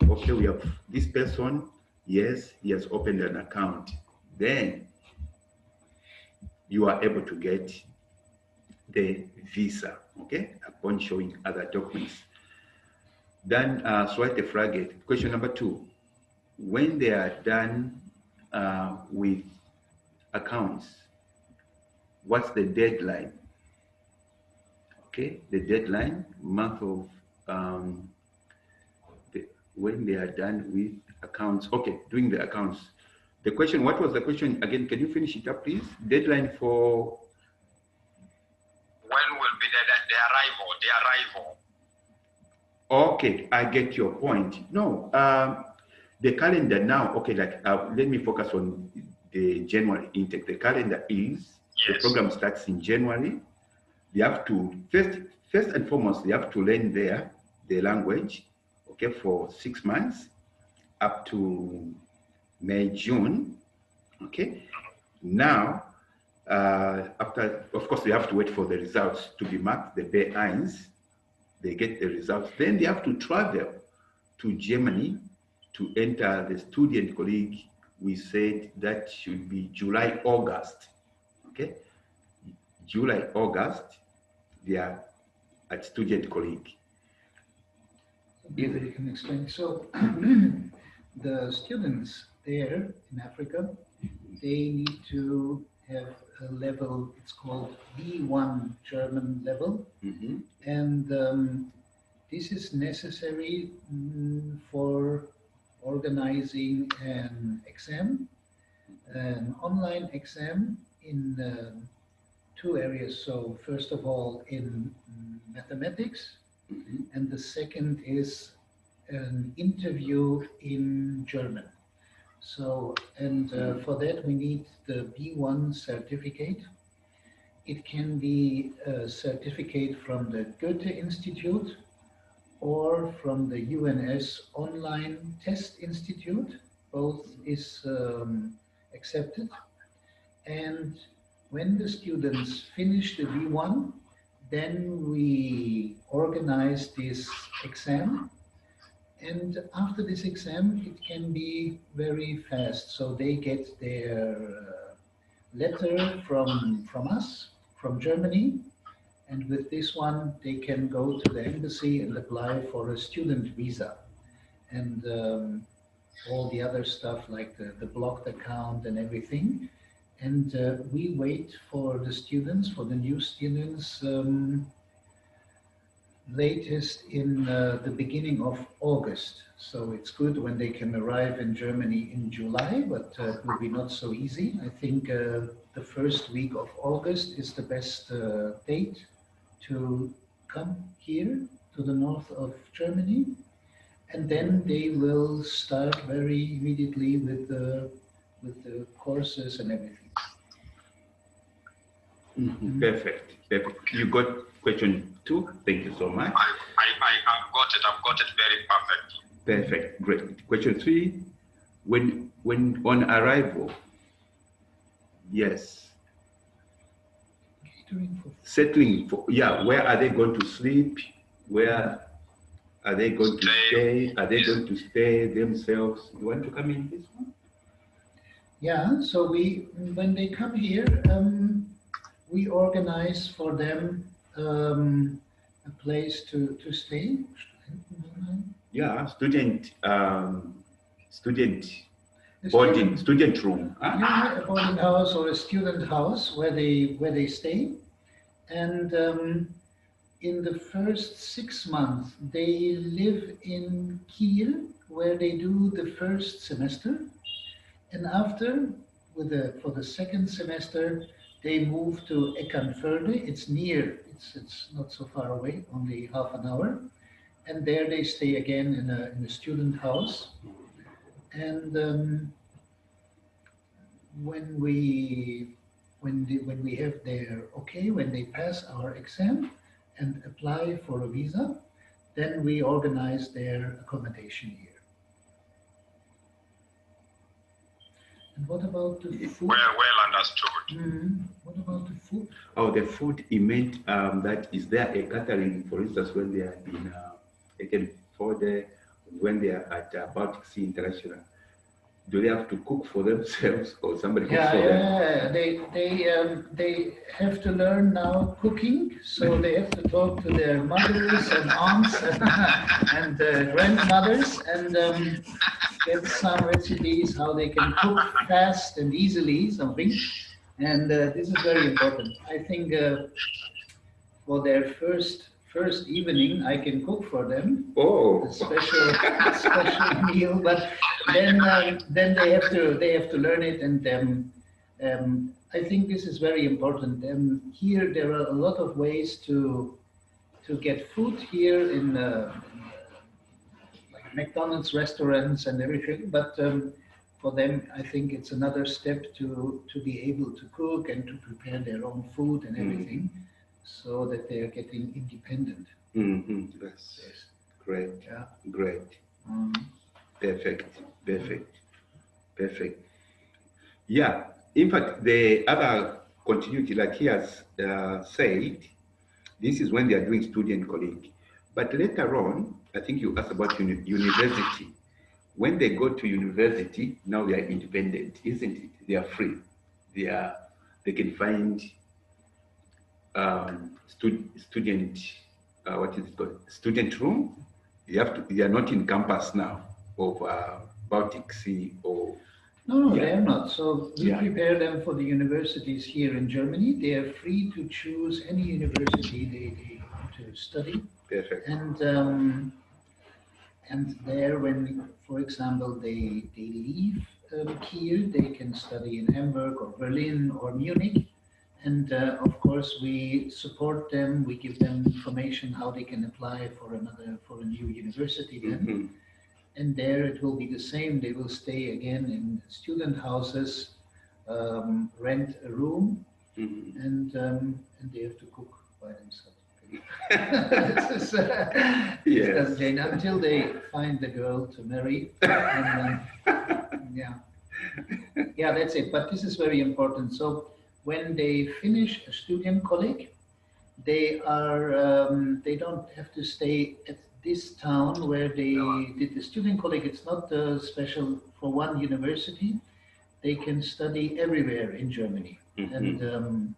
[SPEAKER 1] Okay, we have this person, yes, he has opened an account. Then you are able to get the visa, okay, upon showing other documents. Then, zweite Frage, question number 2. When they are done with accounts, what's the deadline? Okay, the deadline, month of, when they are done with accounts. Okay, doing the accounts. The question, what was the question again? Can you finish it up, please? Deadline for?
[SPEAKER 4] When will be the arrival?
[SPEAKER 1] Okay, I get your point. No, the calendar now, okay, like let me focus on the January intake. The calendar is, the program starts in January. They have to, first and foremost, they have to learn the language, okay, for 6 months up to May, June, okay. Now, after, of course, they have to wait for the results to be marked, the B1s, they get the results. Then they have to travel to Germany to enter the student colleague. We said that should be July, August, okay. July, August, they are at student colleague.
[SPEAKER 5] Maybe you can explain. So the students there in Africa, they need to have a level, it's called B1 German level.
[SPEAKER 1] Mm-hmm.
[SPEAKER 5] And this is necessary for organizing an exam, an online exam in 2 areas. So first of all, in mathematics, and the second is an interview in German. So, and for that we need the B1 certificate. It can be a certificate from the Goethe Institute or from the UNS Online Test Institute. Both is accepted. And when the students finish the B1, then we organize this exam. And after this exam, it can be very fast. So they get their letter from us, from Germany. And with this one, they can go to the embassy and apply for a student visa. And all the other stuff like the blocked account and everything. And we wait for the students, for the new students, latest in the beginning of August. So it's good when they can arrive in Germany in July, but it will be not so easy. I think the first week of August is the best date to come here to the north of Germany. And then they will start very immediately with the courses and everything.
[SPEAKER 1] Perfect, perfect. You got question 2. Thank you so much.
[SPEAKER 4] I've got it very perfect.
[SPEAKER 1] Perfect, great. Question 3. When on arrival, yes. Settling for, yeah, where are they going to sleep? Where are they going to stay? Are they going to stay themselves? You want to come in this one?
[SPEAKER 5] Yeah, so when they come here, we organize for them a place to stay.
[SPEAKER 1] Yeah, student boarding, student room.
[SPEAKER 5] Yeah, a boarding house or a student house where they stay. And in the first 6 months, they live in Kiel, where they do the first semester. And after, for the second semester, they move to Eckernförde. It's near, it's not so far away, only half an hour. And there they stay again in a student house. And when we have their okay, when they pass our exam and apply for a visa, then we organize their accommodation here. And what about the food?
[SPEAKER 4] Well understood.
[SPEAKER 5] What about the food?
[SPEAKER 1] Oh, the food, it meant that is there a catering, for instance, when they are in Eckernförde, when they are at Baltic Sea International, do they have to cook for themselves or somebody cooks for them?
[SPEAKER 5] Yeah, they have to learn now cooking, so they have to talk to their mothers and aunts and grandmothers and get some recipes how they can cook fast and easily something. And this is very important. I think for their first evening, I can cook for them.
[SPEAKER 1] Oh,
[SPEAKER 5] a special meal, but then they have to learn it, and I think this is very important. Here there are a lot of ways to get food here in like McDonald's restaurants and everything, but for them, I think it's another step to be able to cook and to prepare their own food and everything, so that they are getting independent.
[SPEAKER 1] Yes. Great.
[SPEAKER 5] Yeah.
[SPEAKER 1] Great. Perfect. Yeah. In fact, the other continuity, like he has said, this is when they are doing student colleague. But later on, I think you asked about university. When they go to university, now they are independent, isn't it? They are free. They can find student, what is it called? Student room. They are not in campus now of Baltic Sea or.
[SPEAKER 5] No, they are not. So we prepare them for the universities here in Germany. They are free to choose any university they want to study.
[SPEAKER 1] Perfect.
[SPEAKER 5] And there, when, for example, they leave Kiel, they can study in Hamburg or Berlin or Munich. And of course, we support them. We give them information how they can apply for a new university then. And there it will be the same. They will stay again in student houses, rent a room, and they have to cook by themselves. This is,
[SPEAKER 1] Yes.
[SPEAKER 5] Jane, until they find the girl to marry. And, yeah, yeah, that's it. But this is very important. So when they finish a student colleague, they don't have to stay at this town where they did the student colleague. It's not special for one university. They can study everywhere in Germany. And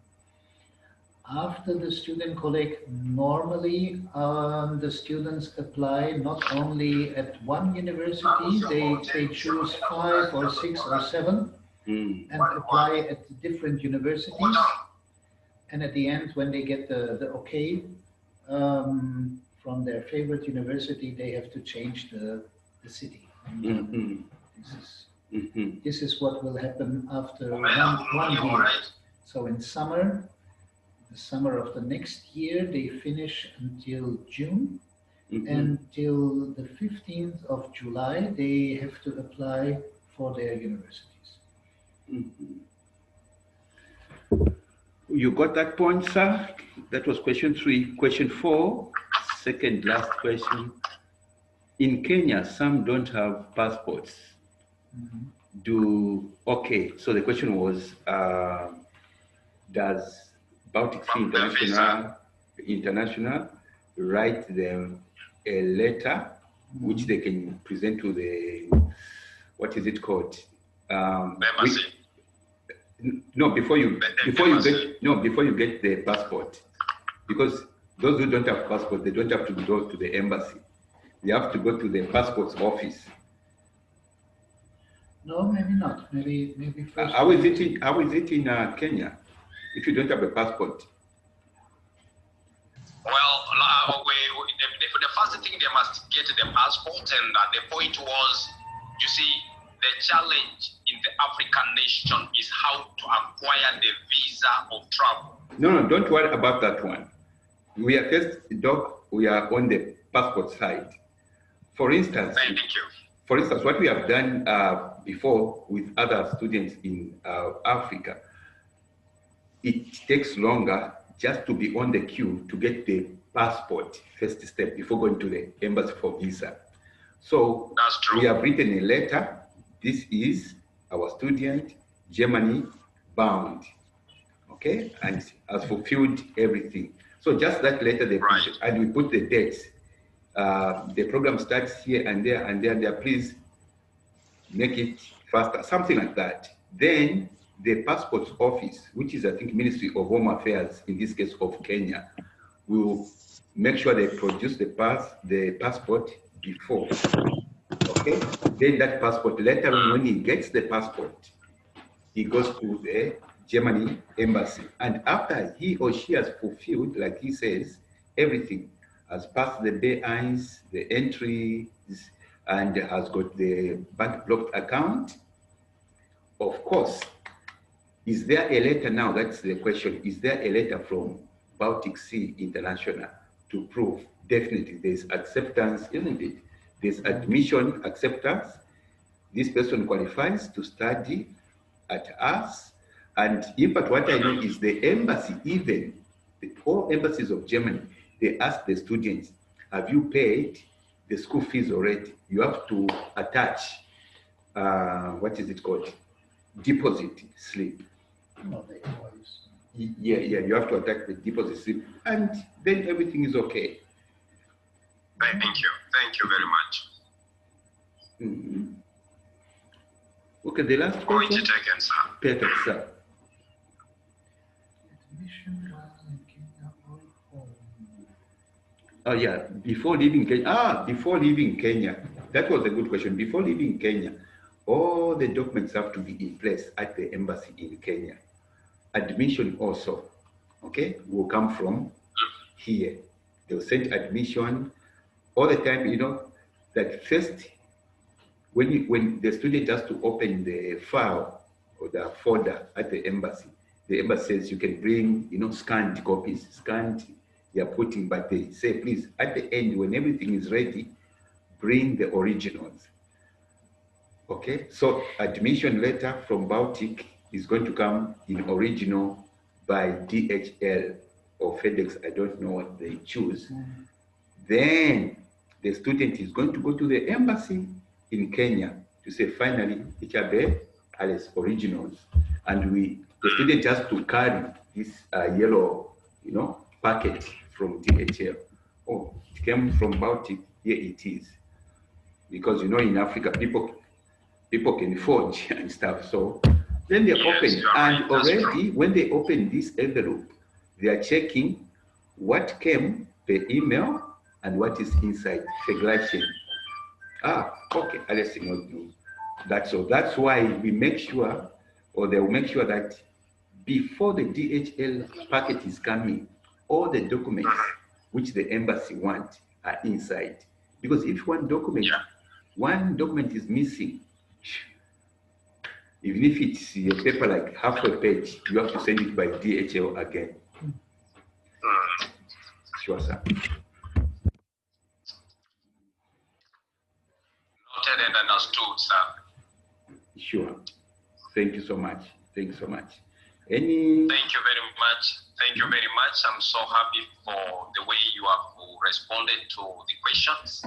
[SPEAKER 5] after the student colleague, normally the students apply not only at one university, they choose 5 or 6 or 7 and apply at different universities. And at the end, when they get the okay from their favorite university, they have to change the city. And, this is what will happen after one year. So in summer, the summer of the next year, they finish until June. Until the 15th of July, they have to apply for their universities.
[SPEAKER 1] You got that point, sir? That was question 3. Question 4, second last question. In Kenya, some don't have passports. Okay, so the question was, does Baltic Sea International write them a letter which they can present to the, what is it called?
[SPEAKER 4] Embassy.
[SPEAKER 1] No, before you get the passport, because those who don't have passport, they don't have to go to the embassy. They have to go to the passports office.
[SPEAKER 5] No, maybe not. Maybe first.
[SPEAKER 1] How is it in Kenya if you don't have a passport?
[SPEAKER 4] Well, the first thing they must get the passport, and the point was, you see, the challenge in the African nation is how to acquire the visa of travel.
[SPEAKER 1] No, don't worry about that one. We are first, Doc, we are on the passport side. For instance,
[SPEAKER 4] Thank you.
[SPEAKER 1] For instance, what we have done before with other students in Africa, it takes longer just to be on the queue to get the passport first step before going to the embassy for visa. So
[SPEAKER 4] that's true.
[SPEAKER 1] We have written a letter. This is our student, Germany bound, okay, and has fulfilled everything. So just that letter they put, and we put the dates. The program starts here and there and there and there. Please make it faster, something like that. Then the passport office, which is I think Ministry of Home Affairs in this case of Kenya, will make sure they produce the passport before. Okay, then that passport, later on when he gets the passport, he goes to the Germany embassy. And after he or she has fulfilled, like he says, everything, has passed the BIs, the entries, and has got the bank blocked account, of course, is there a letter now? That's the question. Is there a letter from Baltic Sea International to prove definitely there's acceptance, isn't it? There's admission acceptance. This person qualifies to study at us. And in fact, what I know is the embassy, even all embassies of Germany, they ask the students, have you paid the school fees already? You have to attach, what is it called? Deposit slip. Yeah, you have to attach the deposit slip, and then everything is okay.
[SPEAKER 4] Thank you very much.
[SPEAKER 1] Mm-hmm. Okay, the last
[SPEAKER 4] Point
[SPEAKER 1] question.
[SPEAKER 4] taken, sir.
[SPEAKER 1] Perfect, sir. Oh yeah, before leaving Kenya. Before leaving Kenya, that was a good question. Before leaving Kenya, all the documents have to be in place at the embassy in Kenya. Admission also, okay, will come from here. They'll send admission all the time, you know, that first, when the student has to open the file or the folder at the embassy says you can bring, you know, scanned copies, you're putting, but they say, please, at the end, when everything is ready, bring the originals. Okay, so admission letter from Baltic is going to come in original by DHL or FedEx. I don't know what they choose. Then the student is going to go to the embassy in Kenya to say, finally, HB has originals. And the student has to carry this yellow, packet from DHL. Oh, it came from Baltic. Here it is. Because, in Africa, people can forge and stuff. So then they open, and already when they open this envelope, they are checking what came per email and what is inside. Segregation. Okay, Alice not know. That's all. That's why we make sure, or they will make sure that before the DHL packet is coming, all the documents which the embassy want are inside. Because if one document is missing, even if it's your paper like half a page, you have to send it by DHL again. Sure, sir.
[SPEAKER 4] Noted and understood, sir.
[SPEAKER 1] Sure. Thank you so much. Thank you so much.
[SPEAKER 4] Thank you very much. Thank you very much. I'm so happy for the way you have responded to the questions.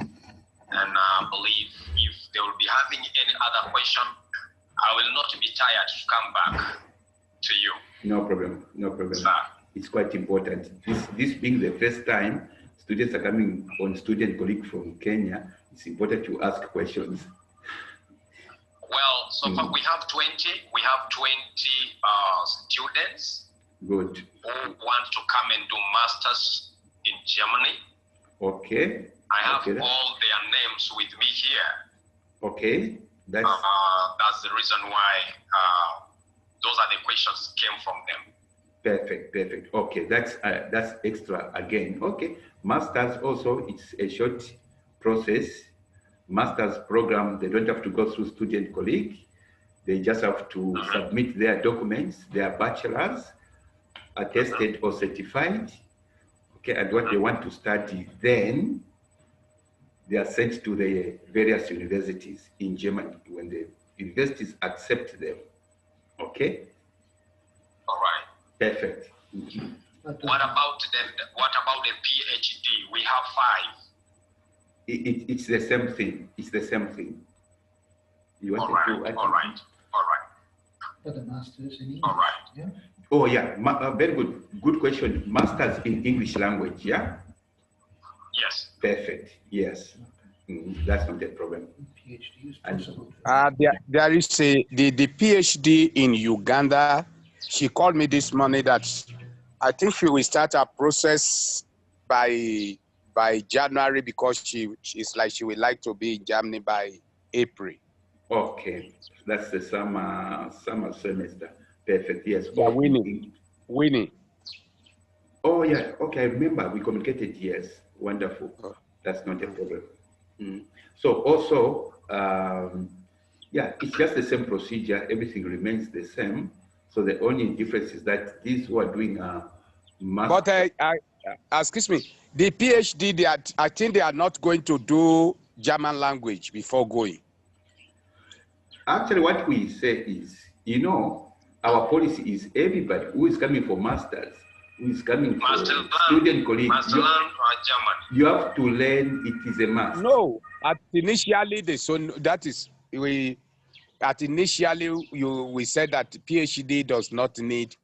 [SPEAKER 4] And I believe if they will be having any other question, I will not be tired to come back to you.
[SPEAKER 1] No problem. No problem.
[SPEAKER 4] Sir.
[SPEAKER 1] It's quite important. This being the first time students are coming on student colleague from Kenya, it's important to ask questions.
[SPEAKER 4] Well, so far we have 20. We have 20 students.
[SPEAKER 1] Good.
[SPEAKER 4] Who want to come and do masters in Germany.
[SPEAKER 1] Okay.
[SPEAKER 4] I have all their names with me here.
[SPEAKER 1] Okay.
[SPEAKER 4] That's the reason why those are the questions came from them.
[SPEAKER 1] Perfect. Okay, that's extra again. Okay, masters also, it's a short process. Masters program, they don't have to go through student colleague. They just have to submit their documents, their bachelors, attested or certified. Okay, and what they want to study, then they are sent to the various universities in Germany when the universities accept them. Okay?
[SPEAKER 4] All right.
[SPEAKER 1] Perfect.
[SPEAKER 4] What about the PhD? We have 5.
[SPEAKER 1] It's the same thing. It's the same thing. You want
[SPEAKER 4] all right.
[SPEAKER 5] For the masters in English.
[SPEAKER 4] All right.
[SPEAKER 5] Yeah.
[SPEAKER 1] Oh yeah, very good. Good question. Masters in English language, yeah?
[SPEAKER 4] Yes.
[SPEAKER 1] Perfect. Yes. That's not a problem.
[SPEAKER 5] PhD is possible.
[SPEAKER 2] There is the PhD in Uganda. She called me this morning that I think she will start her process by January because she's like she would like to be in Germany by April.
[SPEAKER 1] Okay, that's the summer semester. Perfect. Yes.
[SPEAKER 2] Yeah, Winnie.
[SPEAKER 1] Oh yeah. Okay, I remember we communicated. Yes. Wonderful. That's not a problem. So also, yeah, it's just the same procedure. Everything remains the same. So the only difference is that these who are doing master.
[SPEAKER 2] But excuse me, the PhD, I think they are not going to do German language before going.
[SPEAKER 1] Actually, what we say is, our policy is everybody who is coming for masters, who is coming for student colleagues, you have to learn. It is a must.
[SPEAKER 2] No, initially we said that PhD does not need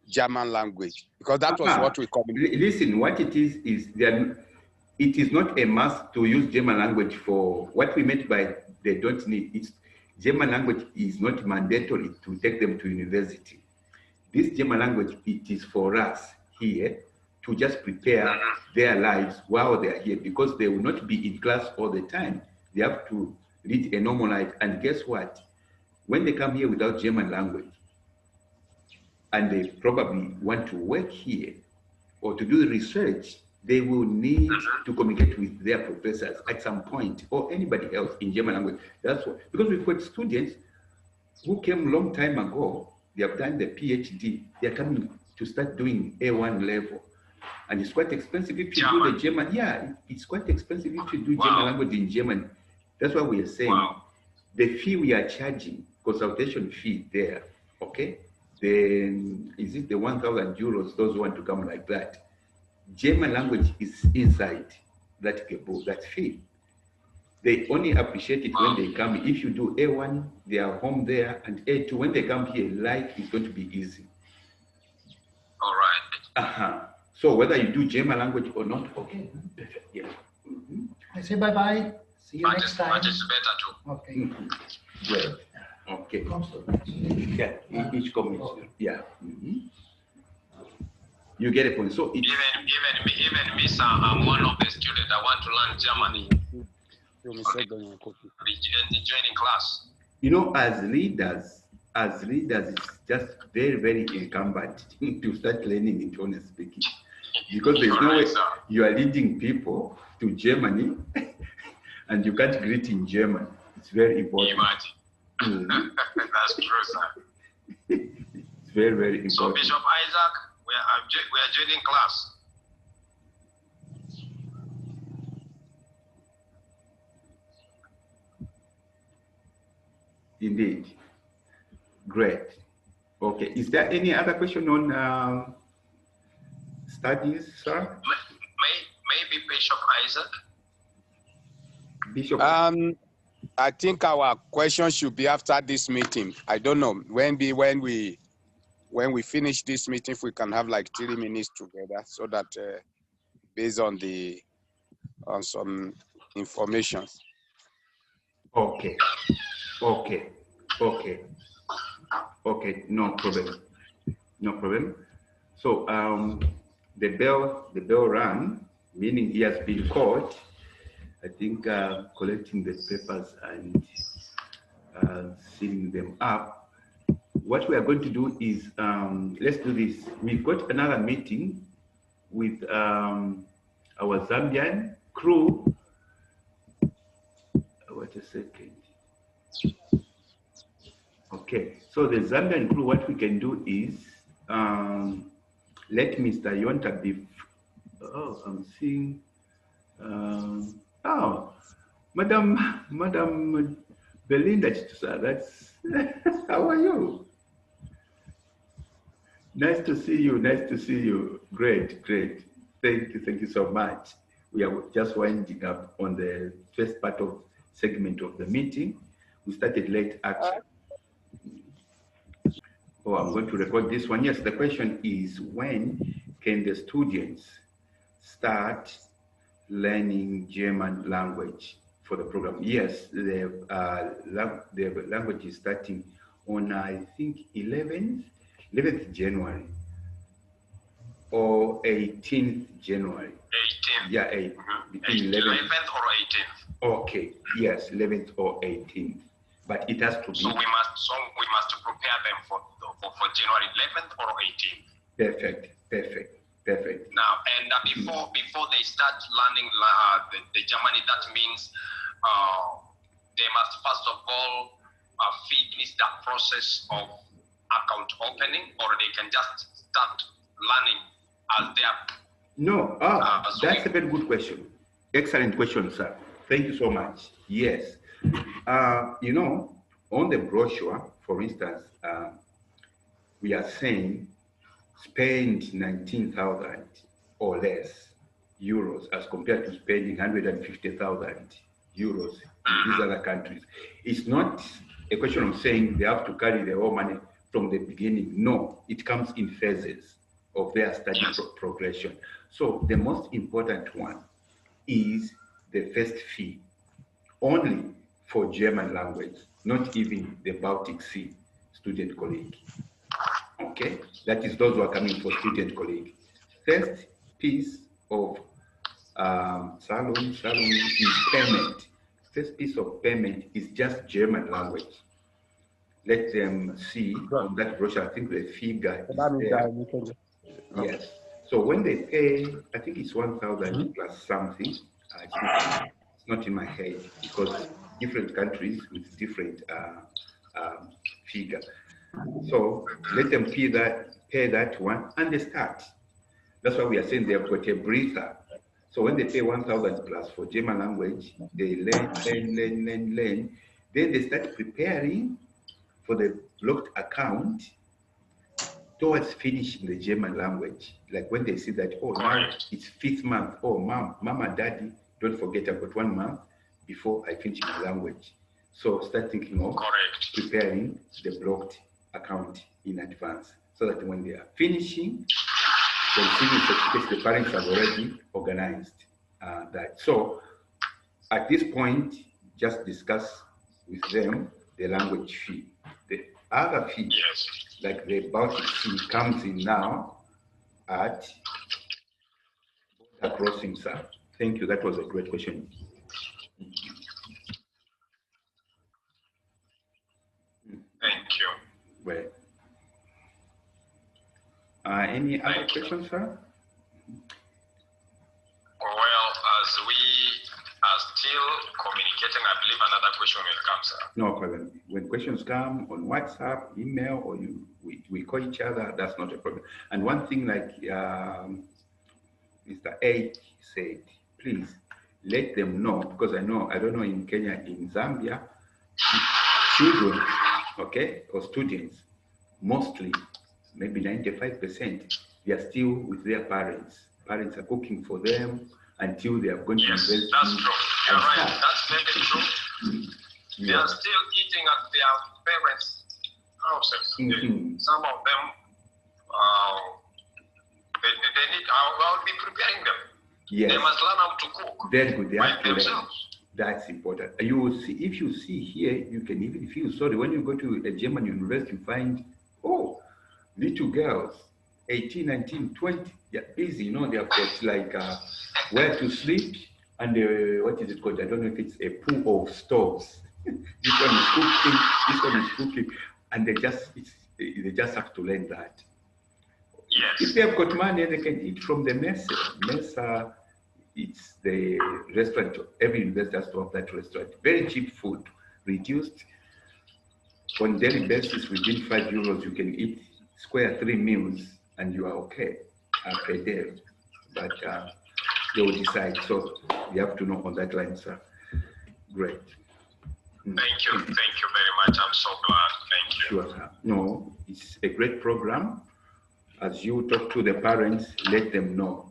[SPEAKER 2] German language because that was what we communicated.
[SPEAKER 1] Listen, what it is it is not a must to use German language for what we meant by they don't need. It's German language is not mandatory to take them to university. This German language, it is for us here to just prepare their lives while they are here because they will not be in class all the time. They have to lead a normal life. And guess what? When they come here without German language, and they probably want to work here or to do research, they will need to communicate with their professors at some point or anybody else in German language. That's what, because we've got students who came a long time ago, they have done the PhD, they're coming to start doing A1 level. And it's quite expensive if you do the German. Yeah, it's quite expensive if you do German language in German. That's why we are saying
[SPEAKER 4] Wow.
[SPEAKER 1] the fee we are charging, consultation fee there, okay? Then is it the 1,000 euros, those who want to come like that? German language is inside that gebo, that fee. They only appreciate it when they come. If you do A1, they are home there, and A2, when they come here, life is going to be easy.
[SPEAKER 4] All right.
[SPEAKER 1] So whether you do German language or not, okay, perfect, yeah.
[SPEAKER 5] I say bye-bye. See you next time.
[SPEAKER 4] But it's better too.
[SPEAKER 5] Okay.
[SPEAKER 1] Great. Okay. Yeah, each community. Yeah. You get a point. So it's,
[SPEAKER 4] even me, sir, I'm one of the students. I want to learn Germany. Joining class.
[SPEAKER 1] You know, as leaders, it's just very, very incumbent to start learning internal speaking, because there's no way you are leading people to Germany and you can't greet in German. It's very important.
[SPEAKER 4] Imagine. That's true, sir.
[SPEAKER 1] It's very, very important.
[SPEAKER 4] So Bishop Isaac, we are joining class.
[SPEAKER 1] Indeed. Great. Okay. Is there any other question on studies, sir?
[SPEAKER 4] Maybe Bishop Isaac.
[SPEAKER 1] Bishop.
[SPEAKER 2] I think our question should be after this meeting. I don't know when we finish this meeting, if we can have like 3 minutes together, so that based on some information.
[SPEAKER 1] Okay. No problem. So the bell rang, meaning he has been called. I think collecting the papers and sealing them up. What we are going to do is, let's do this. We've got another meeting with our Zambian crew. Wait a second. Okay, so the Zambian crew, what we can do is, let Mr. Yonta be, I'm seeing, Madam Belinda, that's, how are you? Nice to see you. Great. Thank you so much. We are just winding up on the first part of segment of the meeting. We started late actually. I'm going to record this one. Yes, the question is, when can the students start learning German language for the program? Yes, the language is starting on, I think, 11th January or 18th January.
[SPEAKER 4] 18th.
[SPEAKER 1] Yeah, between 11th
[SPEAKER 4] or 18th.
[SPEAKER 1] Okay, yes, 11th or 18th. But it has to be.
[SPEAKER 4] So we must prepare them for January 11th or 18th.
[SPEAKER 1] Perfect.
[SPEAKER 4] Now, and before they start learning the Germany, that means they must first of all finish the process of account opening, or they can just start learning as they are.
[SPEAKER 1] No, that's a very good question. Excellent question, sir. Thank you so much. Yes. You know, on the brochure, for instance, we are saying spend 19,000 or less euros as compared to spending 150,000 euros in these other countries. It's not a question of saying they have to carry their whole money from the beginning. No, it comes in phases of their study progression. So the most important one is the first fee, only for German language, not even the Baltic Sea student colleague. Okay, that is those who are coming for student colleague. First piece of salon is payment. First piece of payment is just German language. Let them see on that brochure, I think the figure is there. Yes. So when they pay, I think it's 1,000 plus something. It's not in my head because different countries with different figure. So let them pay that one and they start. That's why we are saying they've got a breather So when they pay 1,000 plus for German language, they learn. Then they start preparing for the blocked account towards finishing the German language. Like when they see that, oh, now it's 5th month. Oh, mama, daddy, don't forget I've got 1 month before I finish my language. So start thinking of preparing the blocked account in advance so that when they are finishing, the receiving certificates, the parents have already organized that. So at this point, just discuss with them the language fee. The other fee, like the Baltic fee, comes in now at border crossing, sir. Thank you. That was a great question.
[SPEAKER 4] Thank you.
[SPEAKER 1] Well, any other questions, sir?
[SPEAKER 4] Well, as we are still communicating, I believe another question will come, sir.
[SPEAKER 1] No problem. When questions come on WhatsApp, email, or we call each other, that's not a problem. And one thing, like Mr. A said, please let them know, because I don't know in Kenya, in Zambia, children, okay, or students, mostly, maybe 95%, they are still with their parents. Parents are cooking for them until they are going to university.
[SPEAKER 4] That's true. You're right. That's very true. They are still eating at their parents' houses. Some of them, they need. I'll be preparing them.
[SPEAKER 1] Yes.
[SPEAKER 4] They must learn how to cook.
[SPEAKER 1] Very good. They have to learn.
[SPEAKER 4] Themselves.
[SPEAKER 1] That's important. You will see, if you see here, you can even feel sorry when you go to a German university. You find, oh, little girls, 18, 19, 20, they're busy. You know, they have got like where to sleep and what is it called? I don't know if it's a pool of stoves. This one is cooking. This one is cooking, and they just have to learn that.
[SPEAKER 4] Yes.
[SPEAKER 1] If they have got money, they can eat from the mess. It's the restaurant. Every university has to have that restaurant. Very cheap food, reduced on daily basis. Within €5, you can eat square 3 meals, and you are okay per day. But they will decide. So you have to know on that line, sir. Great.
[SPEAKER 4] Thank you very much. I'm so glad. Thank you.
[SPEAKER 1] Sure, sir. No, it's a great program. As you talk to the parents, let them know.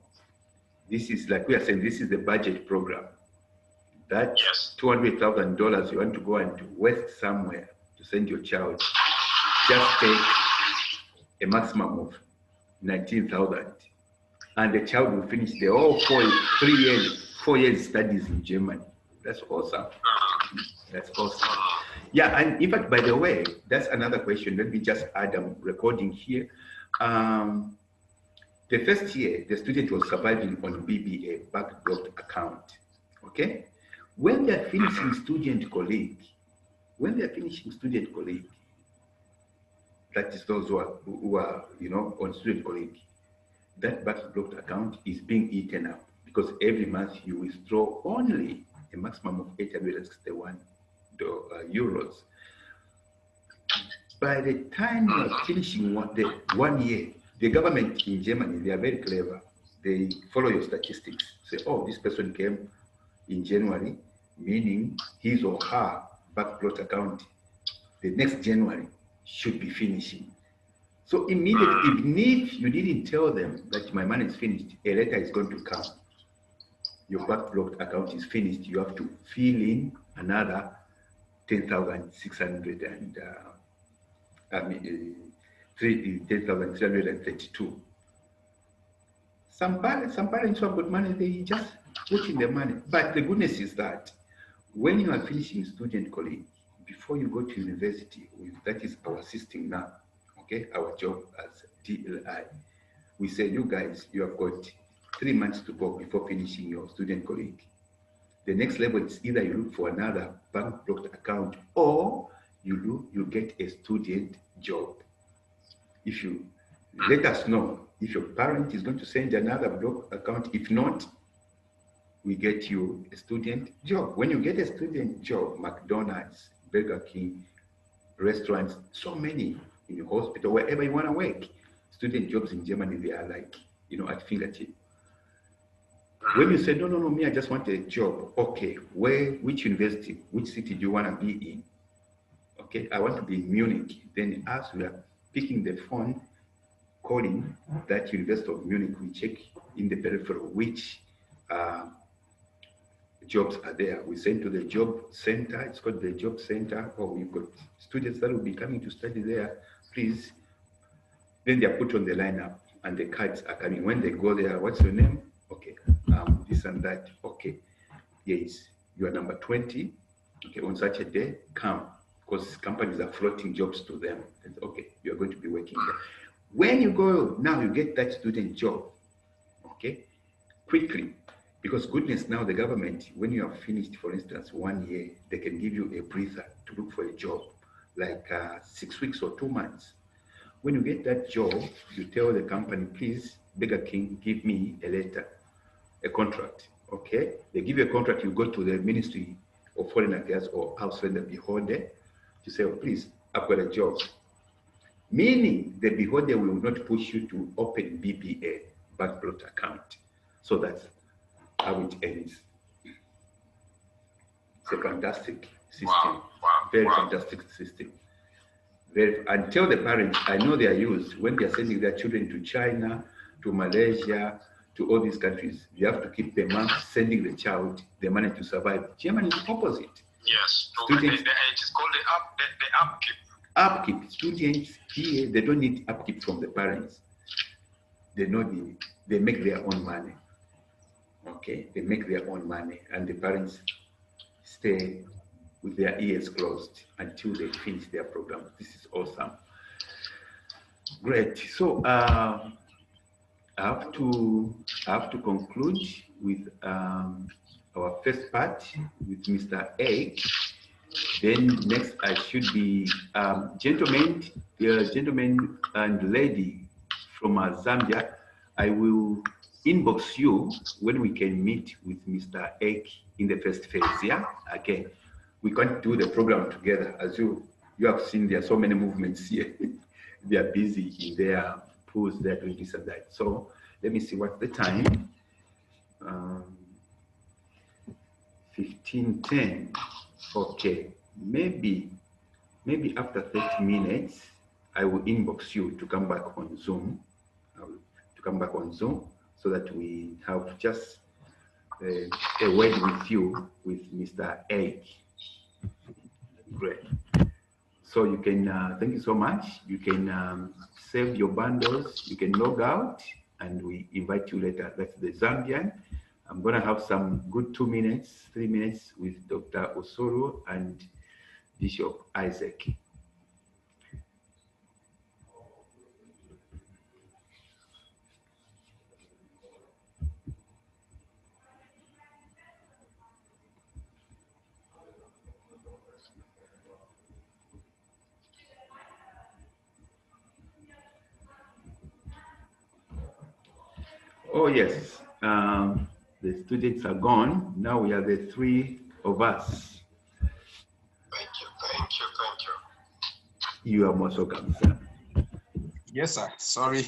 [SPEAKER 1] This is, like we are saying, this is the budget program. That $200,000 you want to go and waste somewhere to send your child, just take a maximum of 19,000, and the child will finish the whole 4 years studies in Germany. That's awesome. That's awesome. Yeah, and in fact, by the way, that's another question. Let me just add, I'm recording here. The first year, the student was surviving on BBA, backlogged account, okay? When they're finishing student colleague, that is those who are on student colleague, that backlogged account is being eaten up because every month you withdraw only a maximum of 861 euros. By the time you are finishing the 1 year, the government in Germany, they are very clever. They follow your statistics. Say, oh, this person came in January, meaning his or her backplot account, the next January should be finishing. So immediately, even if you didn't tell them that my money is finished, a letter is going to come. Your backlogged account is finished. You have to fill in another 10,600 and 10,332. Some parents who have got money, they just put in the money. But the goodness is that when you are finishing student colleague, before you go to university, that is our system now, okay? Our job as DLI. We say, you guys, you have got 3 months to go before finishing your student colleague. The next level is either you look for another bank blocked account or you get a student job. If you let us know if your parent is going to send another block account, if not, we get you a student job. When you get a student job, McDonald's, Burger King, restaurants, so many in your hospital, wherever you want to work, student jobs in Germany, they are like, at fingertip. When you say, no, no, no, me, I just want a job. Okay, which university, which city do you want to be in? Okay, I want to be in Munich. Then as we are picking the phone, calling that University of Munich, we check in the periphery which jobs are there. We send to the job center. It's called the job center, or we've got students that will be coming to study there. Please. Then they are put on the lineup and the cards are coming. When they go there, what's your name? Okay, this and that. Okay, yes, you are number 20. Okay, on such a day, come, because companies are floating jobs to them. And okay, you are going to be working there. When you go now, you get that student job. Okay, quickly, because goodness, now the government, when you have finished, for instance, 1 year, they can give you a breather to look for a job, like 6 weeks or 2 months. When you get that job, you tell the company, please, Beggar King, give me a letter, a contract. Okay, they give you a contract. You go to the Ministry of Foreign Affairs or House Render Beholder to say, oh, please, I've got a job. Meaning the beholder will not push you to open BPA, bank plot account. So that's how it ends. It's a fantastic system. Very fantastic system. And tell the parents, I know they are used when they are sending their children to China, to Malaysia, to all these countries. You have to keep the mom sending the child the money to survive. Germany is opposite.
[SPEAKER 4] Yes,
[SPEAKER 1] Students,
[SPEAKER 4] it is called the upkeep.
[SPEAKER 1] Upkeep. Students here, they don't need upkeep from the parents. They know they make their own money. Okay, they make their own money, and the parents stay with their ears closed until they finish their program. This is awesome. Great. So I have to conclude with our first part with Mr. A. Then next I should be gentlemen and lady from Zambia. I will inbox you when we can meet with Mr. Ek in the first phase. Yeah, again, we can't do the program together. As you have seen, there are so many movements here. They are busy in their pools. They're doing this and that. So let me see what's the time. 15:10. Okay, maybe after 30 minutes, I will inbox you to come back on Zoom. So that we have just a word with you with Mr. A. Great. So you can, thank you so much. You can save your bundles. You can log out and we invite you later. That's the Zambian. I'm gonna have some good 2 minutes, 3 minutes with Dr. Osoro and Bishop Isaac. Oh yes, the students are gone. Now we are the 3 of us.
[SPEAKER 4] Thank you.
[SPEAKER 1] You are most welcome, sir.
[SPEAKER 2] Yes, sir. Sorry.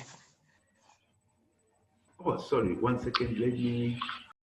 [SPEAKER 1] Oh, sorry. 1 second. Let me